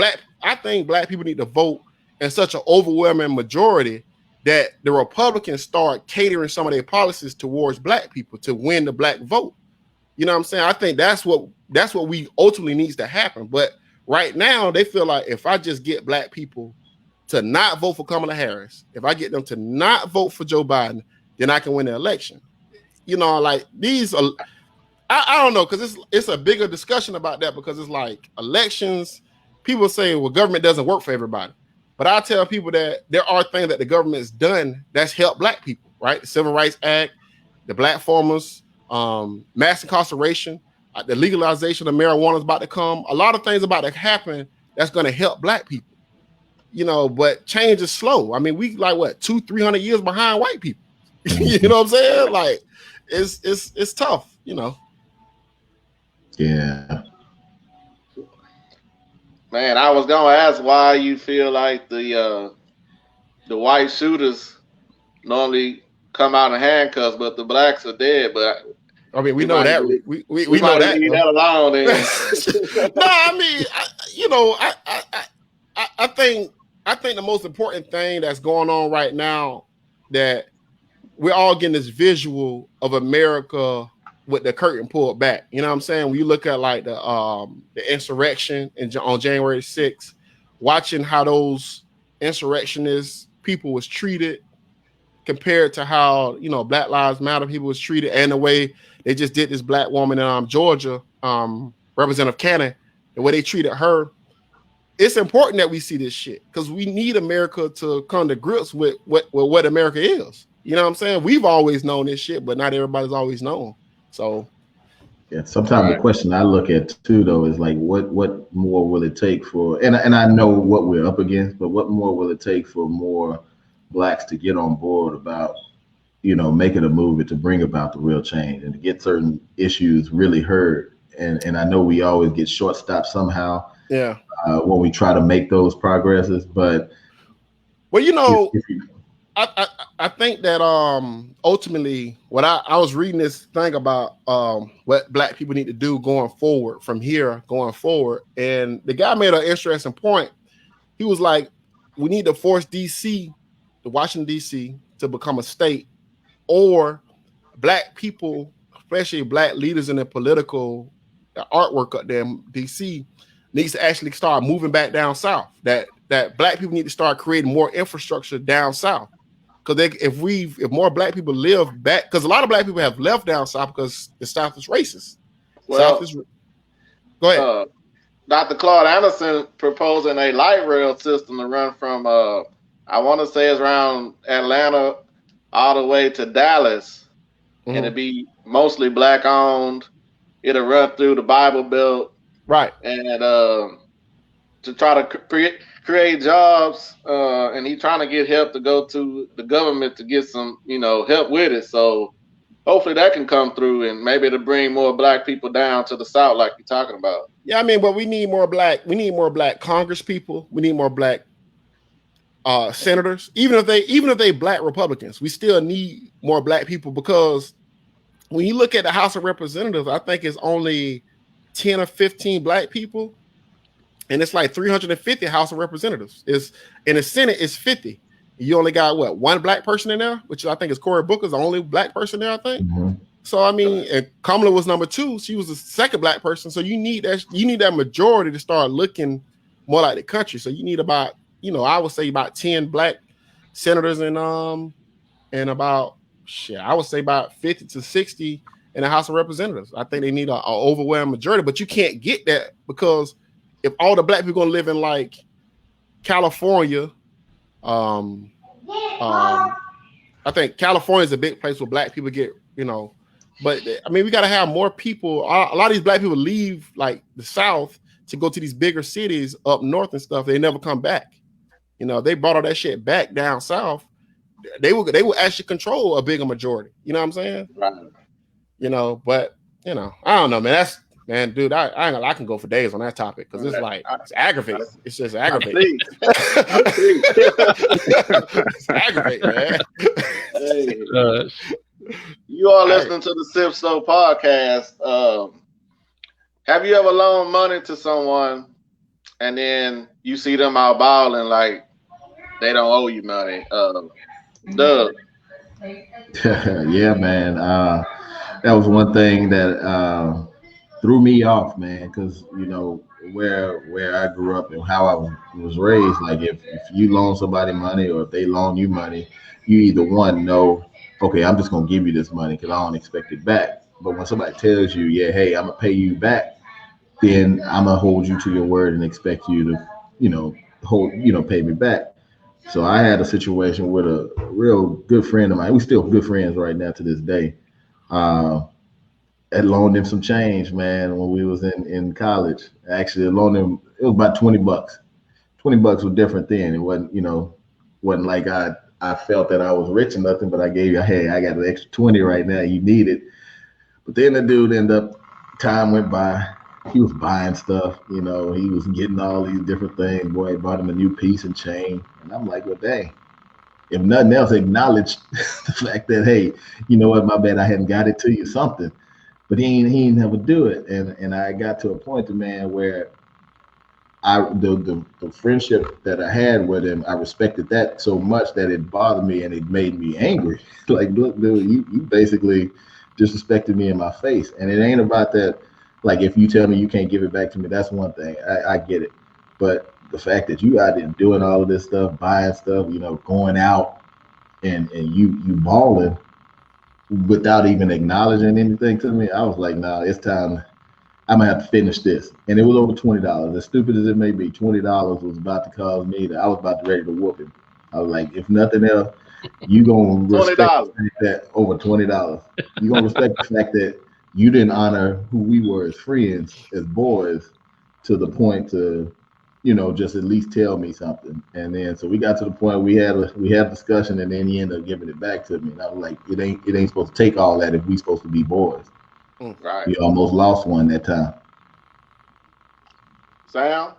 black people need to vote in such an overwhelming majority that the Republicans start catering some of their policies towards black people to win the black vote. You know what I'm saying? I think that's what we ultimately needs to happen. But right now, they feel like if I just get black people to not vote for Kamala Harris, if I get them to not vote for Joe Biden, then I can win the election. You know, like, these are, I don't know, because it's a bigger discussion about that, because it's like elections people say, well, government doesn't work for everybody. But I tell people that there are things that the government's done that's helped Black people, right? The Civil Rights Act, the Black farmers, mass incarceration, the legalization of marijuana is about to come. A lot of things about to happen that's going to help Black people, but change is slow. I mean, we like what, 200-300 years behind white people. You know what I'm saying? Like, it's tough, Yeah. Man, I was gonna ask why you feel like the white shooters normally come out in handcuffs, but the blacks are dead. But I mean, we we know might that. leave, We know that. leave that alone. Then. No, I mean, I think the most important thing that's going on right now, that we're all getting this visual of America with the curtain pulled back. You know what I'm saying? When you look at like the insurrection on January 6th, watching how those insurrectionist people was treated compared to how Black Lives Matter people was treated, and the way they just did this black woman in Georgia, Representative Cannon, the way they treated her. It's important that we see this shit because we need America to come to grips with what America is. You know what I'm saying? We've always known this shit, but not everybody's always known. So yeah, sometimes the question I look at too, though, is like, what more will it take for, and I know what we're up against, but what more will it take for more blacks to get on board about, making a movement to bring about the real change and to get certain issues really heard. And I know we always get short stopped somehow. Yeah. When we try to make those progresses, but well, I think that ultimately what I was reading this thing about what Black people need to do going forward, and the guy made an interesting point. He was like, we need to force Washington DC to become a state, or Black people, especially Black leaders in the political artwork up there in DC, needs to actually start moving back down south. That Black people need to start creating more infrastructure down south. Because if more Black people live back, because a lot of Black people have left down south because the South is racist. Well, go ahead. Dr. Claude Anderson proposing a light rail system to run from I want to say it's around Atlanta all the way to Dallas, and it'd be mostly Black owned. It'll run through the Bible Belt, right? And to try to create jobs, and he's trying to get help to go to the government to get some, help with it. So hopefully that can come through, and maybe to bring more Black people down to the South, like you're talking about. Yeah, I mean, but we need more Black Congress people. We need more Black senators. Even if they Black Republicans, we still need more Black people, because when you look at the House of Representatives, I think it's only 10 or 15 Black people. And it's like 350 House of Representatives. In the Senate, it's 50. You only got one Black person in there, which I think is Cory Booker's the only Black person there, I think. Mm-hmm. So I mean, and Kamala was number 2. She was the second Black person. So you need that majority to start looking more like the country. So you need about, I would say about 10 Black senators and about I would say about 50 to 60 in the House of Representatives. I think they need an overwhelming majority, but you can't get that because if all the Black people gonna live in like California, I think California is a big place where Black people get, but I mean, we got to have more people. A lot of these Black people leave like the South to go to these bigger cities up north and stuff. They never come back. They brought all that shit back down south. They will actually control a bigger majority. You know what I'm saying? Right. But I don't know, man. Man, dude, I can go for days on that topic because it's like it's aggravating. It's just aggravating. It's aggravating, man. Hey. You are listening to the Sip Slow podcast. Have you ever loaned money to someone and then you see them out balling like they don't owe you money? Doug. Yeah, man. That was one thing that threw me off, man, because where I grew up and how I was raised, like if you loan somebody money or if they loan you money, you either know, okay, I'm just gonna give you this money because I don't expect it back. But when somebody tells you, yeah, hey, I'm gonna pay you back, then I'm gonna hold you to your word and expect you to, pay me back. So I had a situation with a real good friend of mine. We still good friends right now to this day. Uh, had loaned him some change, man, when we was in college. Actually, I loaned him. It was about $20. $20 was different then. It wasn't, wasn't like I felt that I was rich or nothing, but I gave you, hey, I got an extra 20 right now. You need it. But then the dude ended up, time went by. He was buying stuff, he was getting all these different things. Boy, he bought him a new piece and chain. And I'm like, well, dang, if nothing else, acknowledge the fact that, hey, you know what, my bad, I hadn't got it to you, something. But he ain't never do it. And I got to a point, man, where the friendship that I had with him, I respected that so much that it bothered me and it made me angry. Like, look, dude, you basically disrespected me in my face. And it ain't about that. Like, if you tell me you can't give it back to me, that's one thing. I get it. But the fact that you out there doing all of this stuff, buying stuff, going out and you balling without even acknowledging anything to me, I was like, nah, it's time. I'm gonna have to finish this. And it was over $20. As stupid as it may be, $20 was about to cause me that I was about to ready to whoop him. I was like, if nothing else, you gonna respect the fact that over $20. You gonna respect the fact that you didn't honor who we were as friends, as boys, to the point to, just at least tell me something. And then so we got to the point we had a discussion, and then he ended up giving it back to me. And I was like, it ain't supposed to take all that if we supposed to be boys. Right. We almost lost one that time. Sam?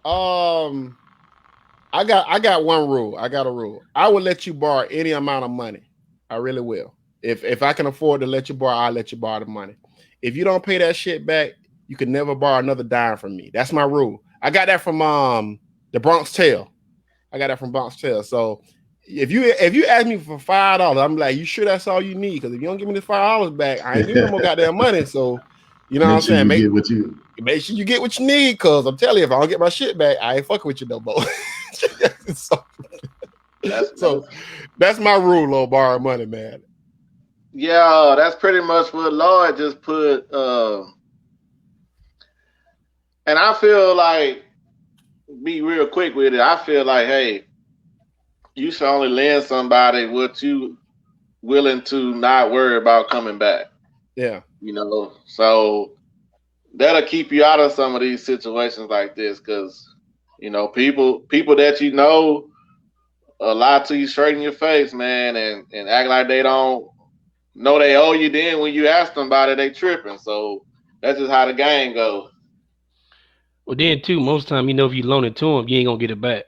I got one rule. I got a rule. I will let you borrow any amount of money. I really will. If I can afford to let you borrow, I'll let you borrow the money. If you don't pay that shit back, you can never borrow another dime from me. That's my rule. I got that from the Bronx Tale. I got that from Bronx Tale. So if you ask me for $5, I'm like, you sure that's all you need? Because if you don't give me the $5 back, I ain't giving no more goddamn money. So you know what I'm saying? Make sure you get what you need, because I'm telling you, if I don't get my shit back, I ain't fucking with you no more. so that's my rule on borrow money, man. Yeah, that's pretty much what Lloyd just put. And I feel like, be real quick with it, I feel like, hey, you should only lend somebody what you willing to not worry about coming back. Yeah. So that'll keep you out of some of these situations like this, because, people that lie to you straight in your face, man, and act like they don't know they owe you. Then when you ask them about it, they tripping. So that's just how the game goes. Well, then too, most of the time, if you loan it to him, you ain't gonna get it back.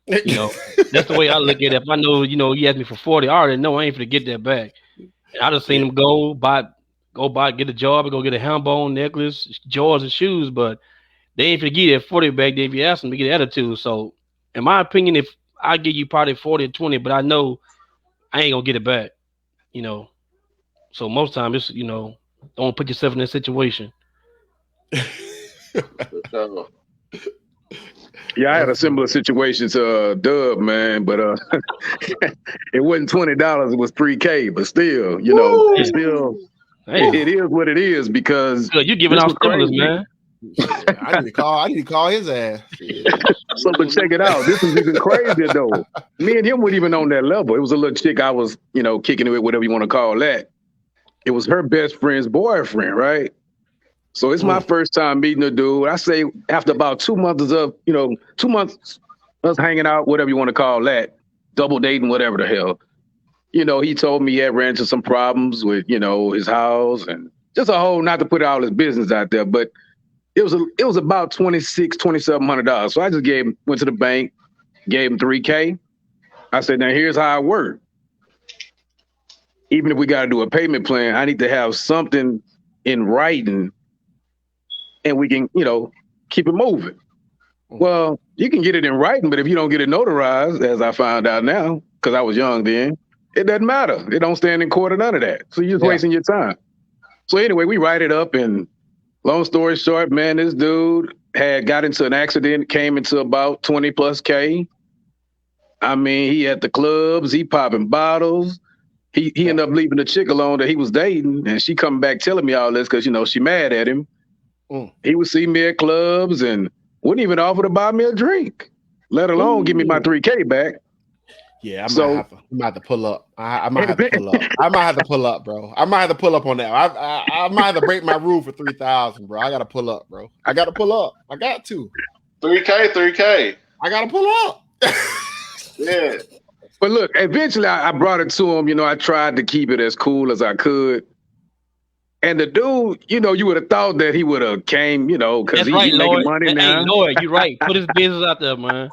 That's the way I look at it. If I know, he asked me for 40, I already know I ain't gonna get that back. And I just seen him go buy, get a job, and go get a handbone, necklace, drawers, and shoes, but they ain't gonna get that 40 back. Then if you ask them to get attitude. So, in my opinion, if I give you probably 40 or 20, but I know I ain't gonna get it back, So most time it's don't put yourself in that situation. Yeah, I had a similar situation to Dub, man, but it wasn't $20; it was $3K. But still, it's still it is what it is, because you're giving out stimulus, man. I need to call his ass. So, but check it out. This is even crazier though. Me and him weren't even on that level. It was a little chick I was, kicking it with, whatever you want to call that. It was her best friend's boyfriend, right? So it's my first time meeting the dude. I say after about 2 months of, 2 months us hanging out, whatever you want to call that, double dating, whatever the hell. He told me he had ran into some problems with, his house, and just a whole, not to put all his business out there, but it was about $2,700. So I just went to the bank, gave him $3K. I said, now here's how it works. Even if we got to do a payment plan, I need to have something in writing, and we can, keep it moving. Well, you can get it in writing, but if you don't get it notarized, as I found out now, because I was young then, it doesn't matter. It don't stand in court or none of that. So you're just wasting your time. So anyway, we write it up, and long story short, man, this dude had got into an accident, came into about 20 plus K. I mean, he at the clubs, he popping bottles. He ended up leaving the chick alone that he was dating, and she coming back telling me all this because, she mad at him. He would see me at clubs and wouldn't even offer to buy me a drink, let alone give me my $3K back. Yeah, I might have to pull up. I might have to pull up. I might have to pull up, bro. I might have to pull up on that. I might have to break my rule for 3,000, bro. I gotta pull up, bro. I gotta pull up. I got to. 3K. I gotta pull up. Yeah. But look, eventually I brought it to him. You know, I tried to keep it as cool as I could. And the dude, you know, you would have thought that he would have came, you know, because he's making money now. Hey, Lord, you're right. Put his business out there, man.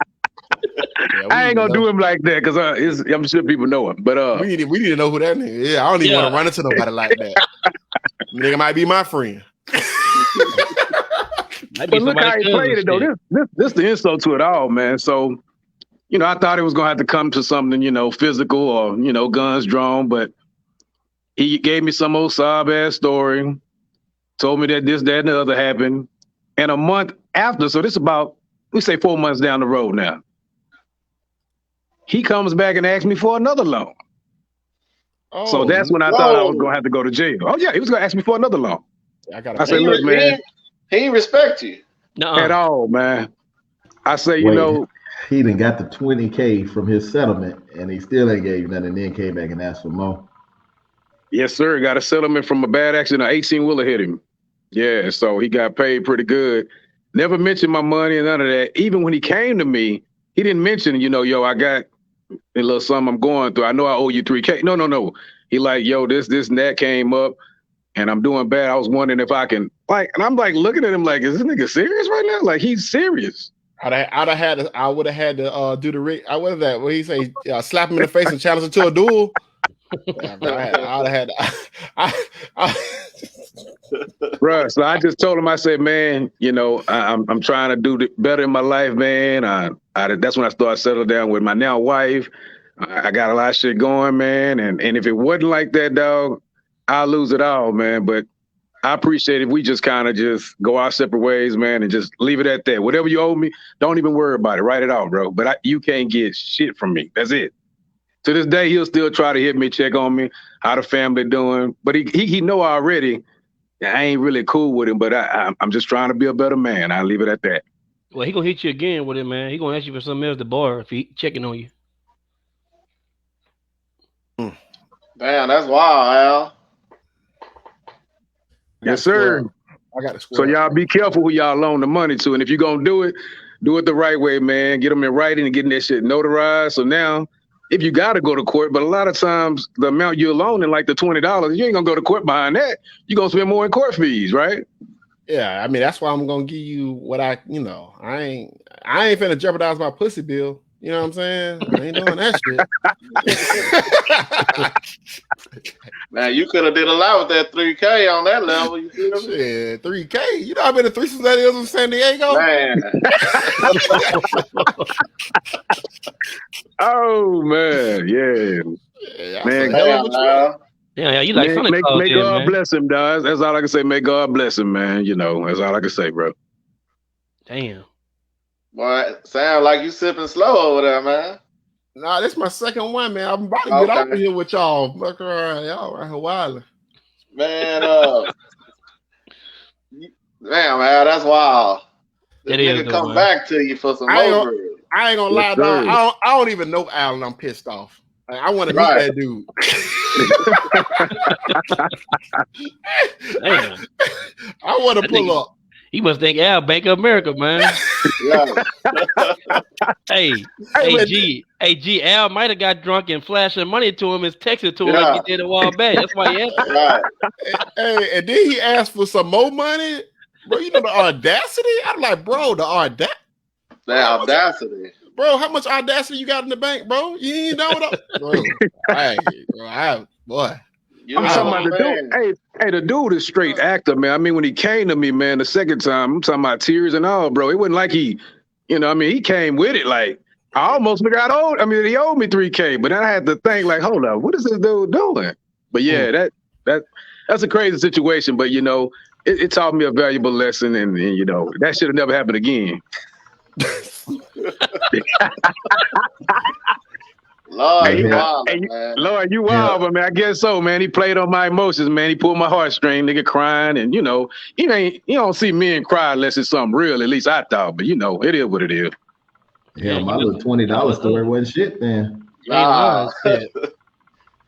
Yeah, I ain't gonna do him like that because I'm sure people know him. But we need to know who that nigga is. I don't even want to run into nobody like that. Nigga might be my friend. But look how he played it though. This the insult to it all, man. So, you know, I thought it was gonna have to come to something, you know, physical or, you know, guns drawn, but he gave me some old sob ass story, told me that this, that, and the other happened. And a month after, so this about, we say 4 months down the road now, he comes back and asks me for another loan. Oh, so that's when I thought I was going to have to go to jail. Oh, yeah, he was going to ask me for another loan. I said, look, man. He didn't respect you. At all, man. I say, you know. He done got the 20K from his settlement, and he still ain't gave you nothing, and then came back and asked for more. Yes, sir. Got a settlement from a bad accident. An 18-wheeler hit him. Yeah, so he got paid pretty good. Never mentioned my money and none of that. Even when he came to me, he didn't mention, you know, yo, I got a little something I'm going through. I know I owe you 3K. No. He like, yo, this and that came up, and I'm doing bad. I was wondering if I can, like, and I'm like looking at him like, is this nigga serious right now? Like, he's serious. I would have had to do the Rick. What is that? What he say? Slap him in the face and challenge him to a duel. Bruh, so I just told him, I said, man, you know, I'm trying to do better in my life, man. That's when I started settling down with my now wife. I got a lot of shit going, man. And if it wasn't like that, dog, I'll lose it all, man. But I appreciate if we just kind of just go our separate ways, man, and just leave it at that. Whatever you owe me, don't even worry about it. Write it out, bro. But you can't get shit from me. That's it. To this day, he'll still try to hit me, check on me, how the family doing. But he know already I ain't really cool with him, but I'm just trying to be a better man. I'll leave it at that. Well, he gonna hit you again with it, man. He gonna ask you for something else at the bar if he checking on you. Damn, that's wild, Al. Yes, sir. I got to So y'all be careful who y'all loan the money to. And if you're going to do it the right way, man. Get them in writing and getting that shit notarized. So now, if you got to go to court, but a lot of times the amount you're loaning, like the $20, you ain't going to go to court behind that. You're going to spend more in court fees, right? Yeah, I mean, that's why I'm going to give you what I ain't finna jeopardize my pussy bill. You know what I'm saying? I ain't doing that shit. Man, you could have did a lot with that 3K on that level. You feel me? Shit, 3K. You know how many threesomes that is in San Diego? Man. Oh man, yeah. Man, yeah, you like Sonic. May God bless him, guys. That's all I can say. May God bless him, man. You know, that's all I can say, bro. Damn. Boy, sound like you sipping slow over there, man. Nah, this is my second one, man. I'm about to get out of here with y'all. Y'all right here wilding. Man, damn, man, that's wild. This nigga come back to you for some over. I ain't gonna lie, dog. I don't even know Al, and I'm pissed off. Like, I want to meet that dude. I want to pull up. He must think Al Bank of America, man. Yeah. Hey, G, Al might have got drunk and flashing money to him and texted to him like he did a while back. That's why he asked. Right. Hey, and then he asked for some more money. Bro, you know the audacity? I'm like, bro, the audacity. Bro, how much audacity you got in the bank, bro? You ain't know what bro. Boy. I'm talking about the dude. Hey, the dude is straight actor, man. I mean, when he came to me, man, the second time, I'm talking about tears and all, bro. It wasn't like he, he came with it. Like, I almost got owed. I mean, he owed me 3K, but then I had to think, like, hold up, what is this dude doing? But yeah, that's a crazy situation. But it taught me a valuable lesson, and that should have never happened again. Lord, Hey, he Yeah. wild, hey, man. Lord, you Yeah. wild, but man, I guess so, man. He played on my emotions, man. He pulled my heartstring, nigga, crying, and you don't see men cry unless it's something real. At least I thought, but it is what it is. Hell, Man, my you little $20 story wasn't shit then. ain't Nah, lying. Shit.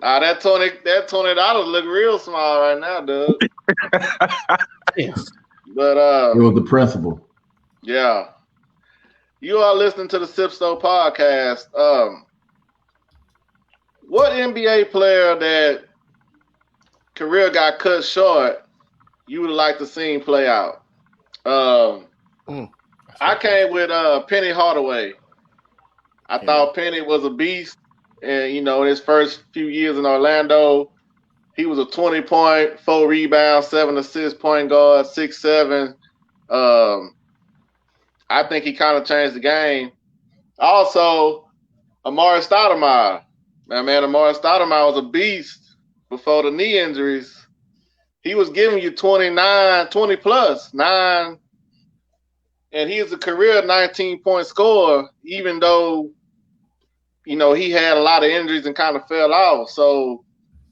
nah, that $20 look real small right now, dude. Yeah. But It was the principle. yeah, you are listening to the Sipsto podcast. What NBA player that career got cut short you would like to see him play out? I came with Penny Hardaway. I thought Penny was a beast, and in his first few years in Orlando, he was a 20-point, 4 rebounds, 7 assist point guard, 6'7". I think he kind of changed the game. Also, Amari Stoudemire. Man, Amari Stoudemire was a beast before the knee injuries. He was giving you 20 plus, 9, and he's a career 19-point scorer, even though, he had a lot of injuries and kind of fell off. So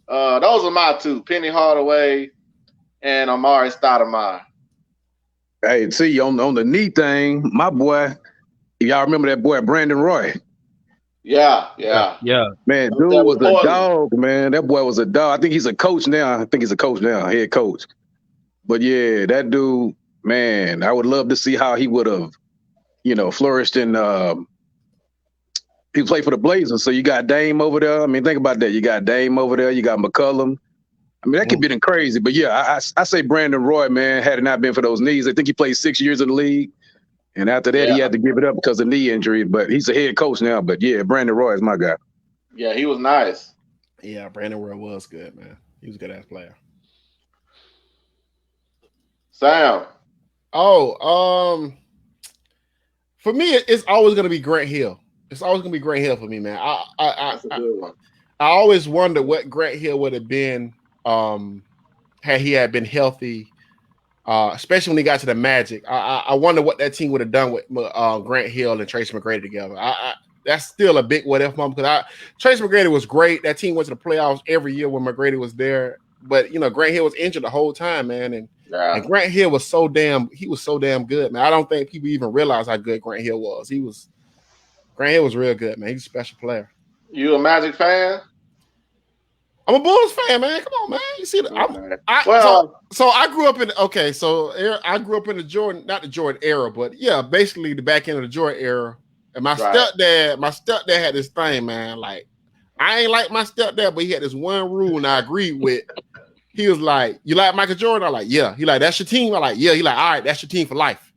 those are my two, Penny Hardaway and Amari Stoudemire. Hey, see, on the knee thing, my boy, y'all remember that boy Brandon Roy? Yeah. Man, dude was a dog, man. That boy was a dog. I think he's a coach now. Head coach. But yeah, that dude, man, I would love to see how he would have, flourished in. He played for the Blazers, so you got Dame over there. I mean, think about that. You got Dame over there. You got McCollum. I mean, that could be crazy. But yeah, I say Brandon Roy, man, had it not been for those knees, I think he played 6 years in the league. And after that, he had to give it up because of knee injury. But he's a head coach now. But yeah, Brandon Roy is my guy. Yeah, he was nice. Yeah, Brandon Roy was good, man. He was a good ass player. Sam. Oh, for me, it's always gonna be Grant Hill. It's always gonna be Grant Hill for me, man. That's a good one. I always wondered what Grant Hill would have been had he been healthy, especially when he got to the Magic. I wonder what that team would have done with Grant Hill and Tracy McGrady together. That's still a big what if moment because Tracy McGrady was great. That team went to the playoffs every year when McGrady was there. But Grant Hill was injured the whole time, man, and Grant Hill was so damn good, man. I don't think people even realize how good Grant Hill was. Grant Hill was real good, man. He's a special player. You a Magic fan? I'm a Bulls fan, man. Come on, man. You see, so I grew up in I grew up in the Jordan, not the Jordan era, but yeah, basically the back end of the Jordan era. And my stepdad had this thing, man. Like, I ain't like my stepdad, but he had this one rule, and I agreed with. He was like, "You like Michael Jordan?" I'm like, "Yeah." He like, "That's your team?" I'm like, "Yeah." He like, "All right, that's your team for life.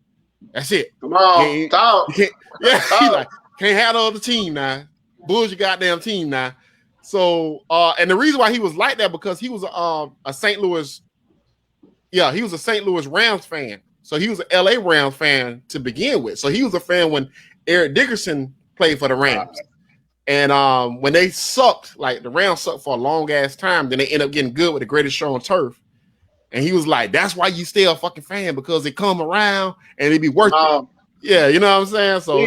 That's it." Come on, talk. You can't, he like, "Can't have no other team now. Bulls your goddamn team now." So, and the reason why he was like that because he was a St. Louis, he was a St. Louis Rams fan. So he was an LA Rams fan to begin with. So he was a fan when Eric Dickerson played for the Rams. And when they sucked, like the Rams sucked for a long ass time, then they end up getting good with the greatest show on turf. And he was like, "That's why you stay a fucking fan because they come around and they be worth it." Yeah, you know what I'm saying? So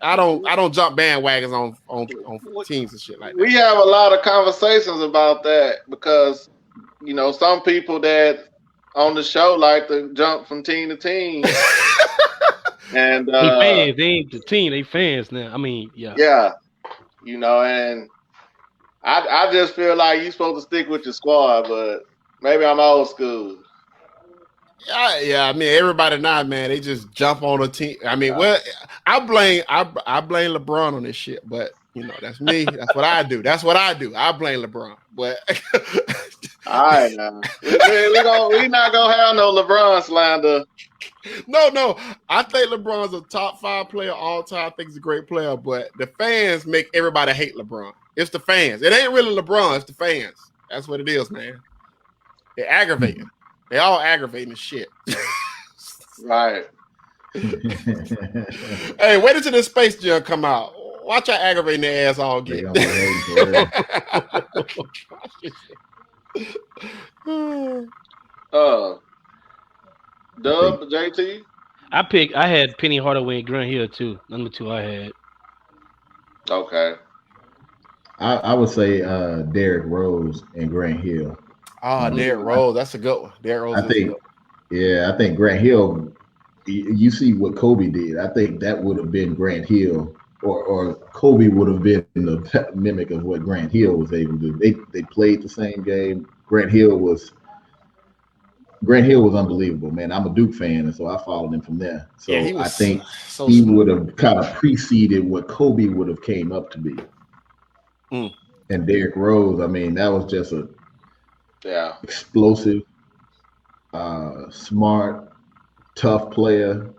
I don't jump bandwagons on teams and shit like that. We have a lot of conversations about that because some people that on the show like to jump from team to team. And they fans, they ain't the team, they fans now. I mean, yeah, and I just feel like you're supposed to stick with your squad, but maybe I'm old school. Yeah. I mean, everybody now, man, they just jump on a team. I mean, I blame LeBron on this shit, but that's me. That's what I do. I blame LeBron, but all right, now we not gonna have no LeBron slander. No. I think LeBron's a top 5 player all time. I think he's a great player, but the fans make everybody hate LeBron. It's the fans. It ain't really LeBron. It's the fans. That's what it is, man. They're aggravating. They all aggravating the shit. Right. Hey, wait until the Space Jam come out. Watch how aggravating their ass all get. Dub, JT? I had Penny Hardaway and Grant Hill too. Number 2 I had. Okay. I would say Derrick Rose and Grant Hill. Derrick Rose, that's a good one. Derrick Rose I is think, good. yeah, I think Grant Hill. You see what Kobe did. I think that would have been Grant Hill, or Kobe would have been the mimic of what Grant Hill was able to do. They played the same game. Grant Hill was unbelievable, man. I'm a Duke fan, and so I followed him from there. Yeah, he So I was think so he smooth. would have kind of preceded what Kobe would have came up to be. Mm. And Derrick Rose, I mean, that was just a explosive, smart, tough player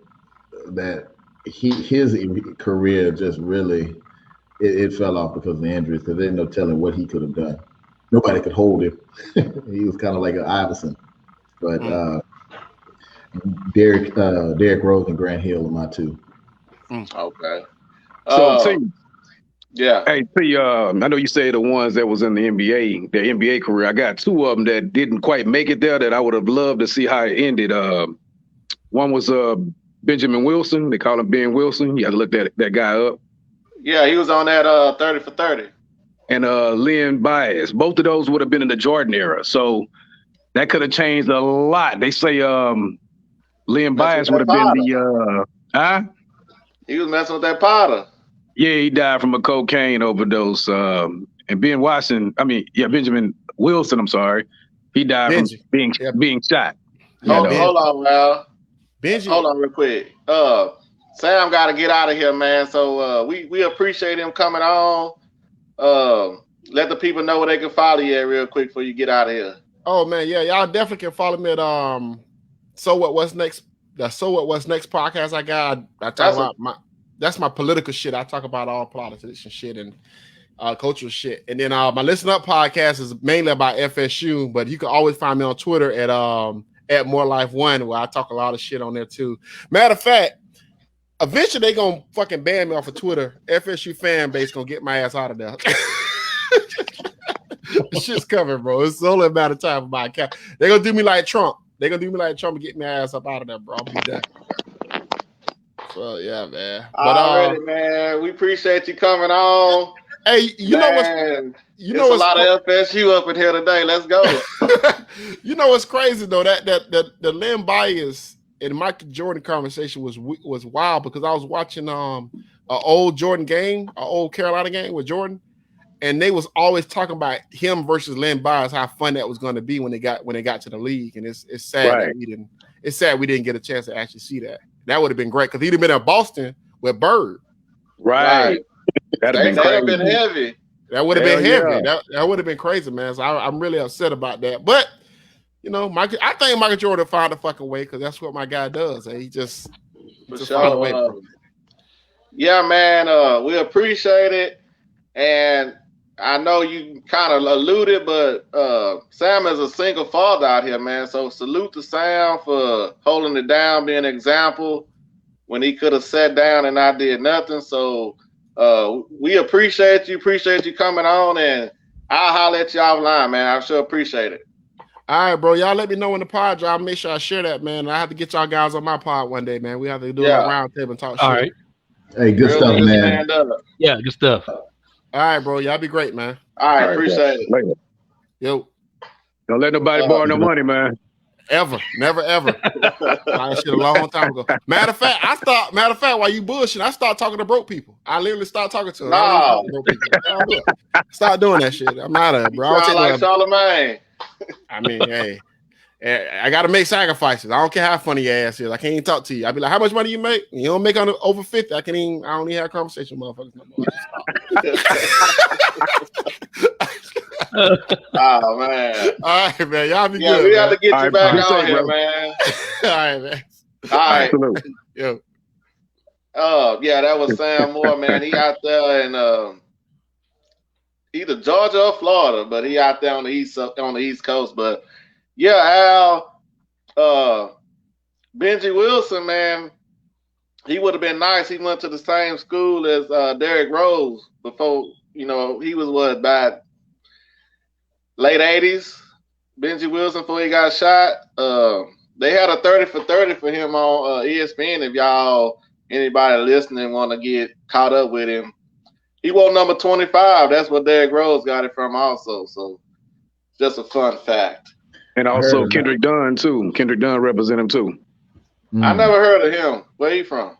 that his career just really it fell off because of the injuries. Because there's no telling what he could have done. Nobody could hold him. He was kind of like an Iverson. But Derrick Rose and Grant Hill are my two. Okay. So T, yeah. Hey T, I know you say the ones that was in the NBA, their NBA career. I got two of them that didn't quite make it there that I would have loved to see how it ended. One was Benjamin Wilson. They call him Ben Wilson. You have to look that guy up. Yeah, he was on that 30 for 30. And Len Bias. Both of those would have been in the Jordan era. So that could have changed a lot. They say Len Bias would have been the He was messing with that Potter. Yeah, he died from a cocaine overdose. And Benjamin Wilson, I'm sorry. He died from being shot. Hold on, Al. Hold on real quick. Sam got to get out of here, man. So we appreciate him coming on. Let the people know where they can follow you at real quick before you get out of here. Oh man, yeah, y'all definitely can follow me at So What What's Next. The So What What's Next podcast I got. I talk about that's my political shit. I talk about all politics and shit and cultural shit. And then my Listen Up podcast is mainly about FSU, but you can always find me on Twitter at More Life One, where I talk a lot of shit on there too. Matter of fact, eventually they gonna fucking ban me off of Twitter. FSU fan base gonna get my ass out of there. Shit's coming, bro. It's only a matter of time for my account. They're gonna do me like Trump. They're gonna do me like Trump and get my ass up out of there, bro. I'll be done. So yeah, man. But already, man, we appreciate you coming on. Hey, you know what's a lot of FSU up in here today. Let's go. You know what's crazy though? That the Len Bias and Michael Jordan conversation was wild because I was watching an old Jordan game, an old Carolina game with Jordan, and they was always talking about him versus Len Bias, how fun that was going to be when they got to the league, and it's sad that we didn't get a chance to actually see that. That would have been great because he'd have been at Boston with Bird. Right. That'd have been heavy. That would have been heavy. Yeah. That would have been crazy, man. So I'm really upset about that. But you know, I think Michael Jordan found a fucking way because that's what my guy does. He just found a way. Yeah, man. We appreciate it, and I know you kind of alluded, but Sam is a single father out here, man. So salute to Sam for holding it down, being an example when he could have sat down and I did nothing. So we appreciate you coming on, and I'll holler at you offline, man. I sure appreciate it. All right, bro. Y'all let me know when the pod drop. I'll make sure I share that, man. I have to get y'all guys on my pod one day, man. We have to do a round table and talk shit. All right. Hey, good stuff, man. Yeah, good stuff. All right, bro. Y'all be great, man. All right, appreciate it. Later. Yo. Don't let nobody borrow no money, man. Ever. Never, ever. I shit a long time ago. Matter of fact, while you bullshit, I start talking to broke people. I literally start talking to them. No. Start doing that shit. I'm out of it, bro. You sound like Charlemagne. I mean, hey, I got to make sacrifices. I don't care how funny your ass is. I can't even talk to you. I'll be like, how much money you make? You don't make over 50. I don't even have a conversation with motherfuckers no more. Oh, man. All right, man. Y'all be good. We have to get you back on here, man. All right, man. All right. Absolutely. Yo. Yeah, that was Sam Moore, man. He out there in either Georgia or Florida, but he out there on the East Coast. But yeah, Al, Benji Wilson, man, he would have been nice. He went to the same school as Derrick Rose before. You know, he was about late 80s. Benji Wilson before he got shot. They had a 30 for 30 for him on ESPN. If anybody listening want to get caught up with him, He wore number 25. That's what Derrick Rose got it from also. So just a fun fact. And also Kendrick Dunn too. Kendrick Dunn represent him too. I never heard of him. Where he from?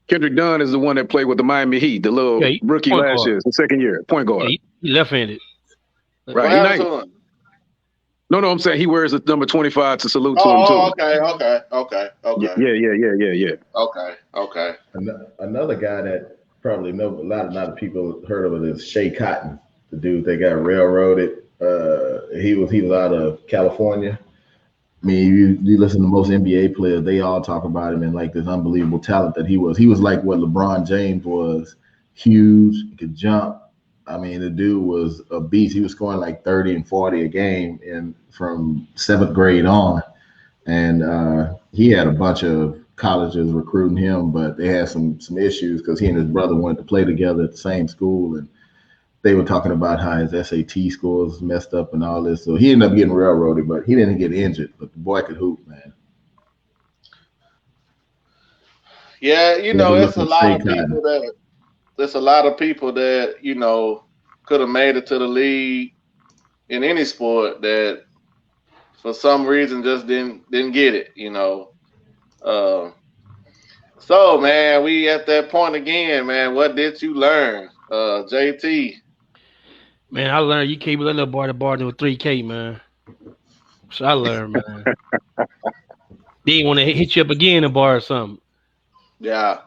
Kendrick Dunn is the one that played with the Miami Heat, the little rookie last year, the second year, point guard. Yeah, he left-handed. Right. What happened to him? No, I'm saying he wears the number 25 to salute to him too. Okay. Yeah. Okay. Another guy that probably a lot of people heard of it is Shea Cotton, the dude that got railroaded. He was out of California. I mean, you listen to most NBA players, they all talk about him and like this unbelievable talent that he was. He was like what LeBron James was, huge, he could jump. I mean, the dude was a beast. He was scoring like 30 and 40 a game and from 7th grade on. And he had a bunch of colleges recruiting him, but they had some issues because he and his brother wanted to play together at the same school. And they were talking about how his SAT scores messed up and all this. So he ended up getting railroaded, but he didn't get injured. But the boy could hoop, man. Yeah, it's a lot of people that there's a lot of people that, could have made it to the league in any sport that for some reason just didn't get it, So man, we at that point again, man. What did you learn? JT. Man, I learned you can't let no bar to bar with 3K, man. So I learned, man. They ain't want to hit you up again in a bar or something. Yeah.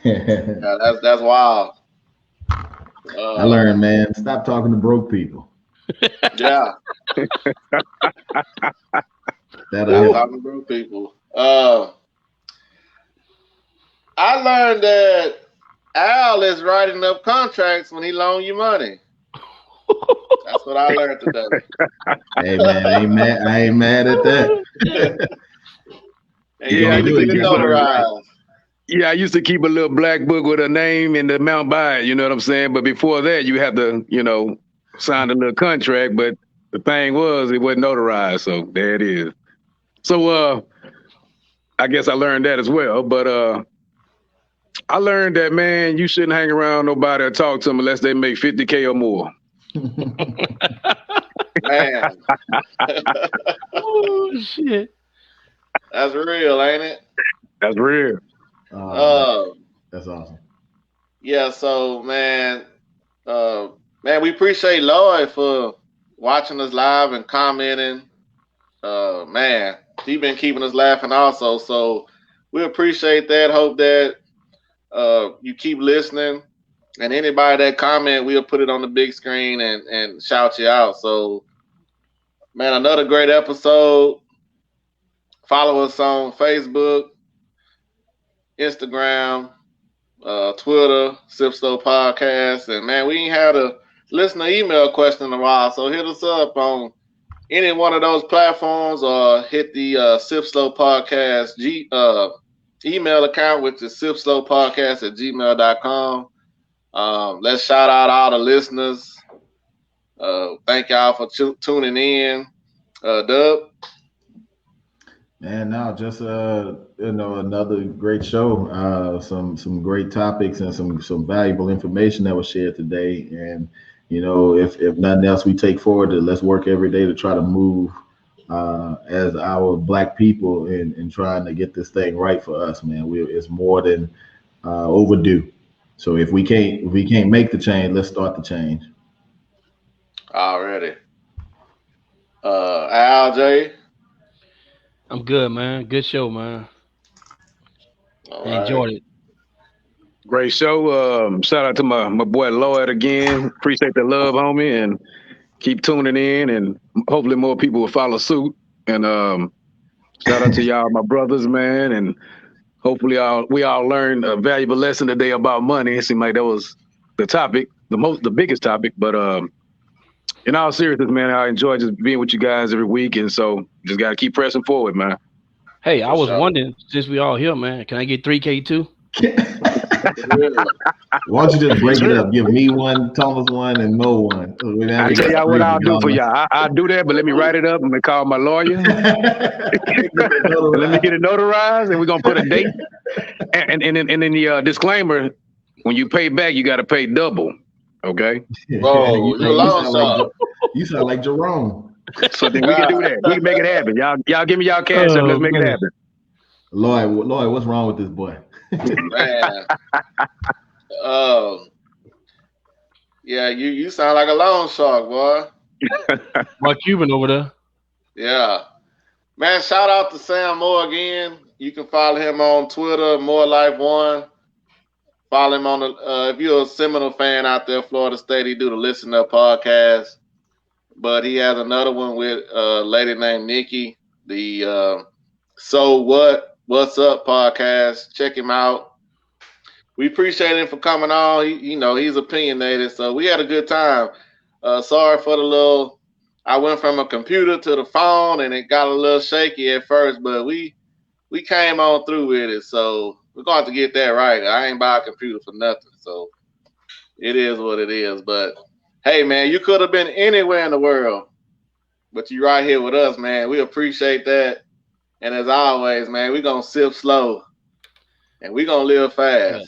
That's wild. I learned, man, stop talking to broke people. Yeah. That'll talking to broke people. I learned that Al is writing up contracts when he loan you money. That's what I learned today. Hey man, I ain't mad at that. Yeah, I used to keep a little black book with a name and the amount by it, you know what I'm saying? But before that, you have to, sign a little contract. But the thing was, it wasn't notarized. So there it is. So I guess I learned that as well. But I learned that, man, you shouldn't hang around nobody or talk to them unless they make $50K or more. Man. Oh, shit. That's real, ain't it? That's real. That's awesome. Yeah, so man, we appreciate Lloyd for watching us live and commenting. Man, he been keeping us laughing also. So we appreciate that. Hope that you keep listening. And anybody that comment, we'll put it on the big screen and shout you out. So, man, another great episode. Follow us on Facebook, Instagram, Twitter, Sipsto Podcast. And, man, we ain't had a listener email question in a while. So hit us up on any one of those platforms or hit the Sipsto Podcast email account, which is sipslowpodcast@gmail.com. Let's shout out all the listeners. Thank y'all for tuning in. Dub. Man, now just another great show. Some great topics and some valuable information that was shared today. And if nothing else, we take forward to let's work every day to try to move as our Black people in trying to get this thing right for us, man. It's more than overdue. So if we can't make the change, let's start the change. Already. Al, J. I'm good, man. Good show, man. I enjoyed it. Great show. Shout out to my boy Lloyd again. Appreciate the love, homie, and keep tuning in. And hopefully more people will follow suit. And shout out to y'all, my brothers, man. And hopefully we all learned a valuable lesson today about money. It seemed like that was the topic, the biggest topic. But in all seriousness, man, I enjoy just being with you guys every week. And so just got to keep pressing forward, man. Hey, I was wondering, since we all here, man, can I get 3K too? Why don't you just break it up? Give me one, Thomas one, and Mo one. I'll tell y'all what I'll do for y'all. I'll do that, but let me write it up. I'm going to call my lawyer. Let me get it notarized, and we're going to put a date. And in the disclaimer, when you pay back, you got to pay double. Okay. Bro, you long shot. You sound like Jerome. So then we can do that. We can make it happen. Y'all give me y'all cash up. Let's make it happen. Lloyd, what's wrong with this boy? Man. Yeah, you sound like a loan shark, boy. Mark Cuban over there. Yeah. Man, shout out to Sam Moore again. You can follow him on Twitter, More Life One. Follow him on the if you're a Seminole fan out there, Florida State, he do the Listen Up podcast. But he has another one with a lady named Nikki, the So What's Up podcast. Check him out. We appreciate him for coming on. He's opinionated, so we had a good time. Sorry for the little. I went from a computer to the phone, and it got a little shaky at first, but we came on through with it. So we're going to have to get that right. I ain't buy a computer for nothing, so it is what it is. But hey, man, you could have been anywhere in the world, but you're right here with us, man. We appreciate that. And as always, man, we're gonna sip slow, and we're gonna live fast.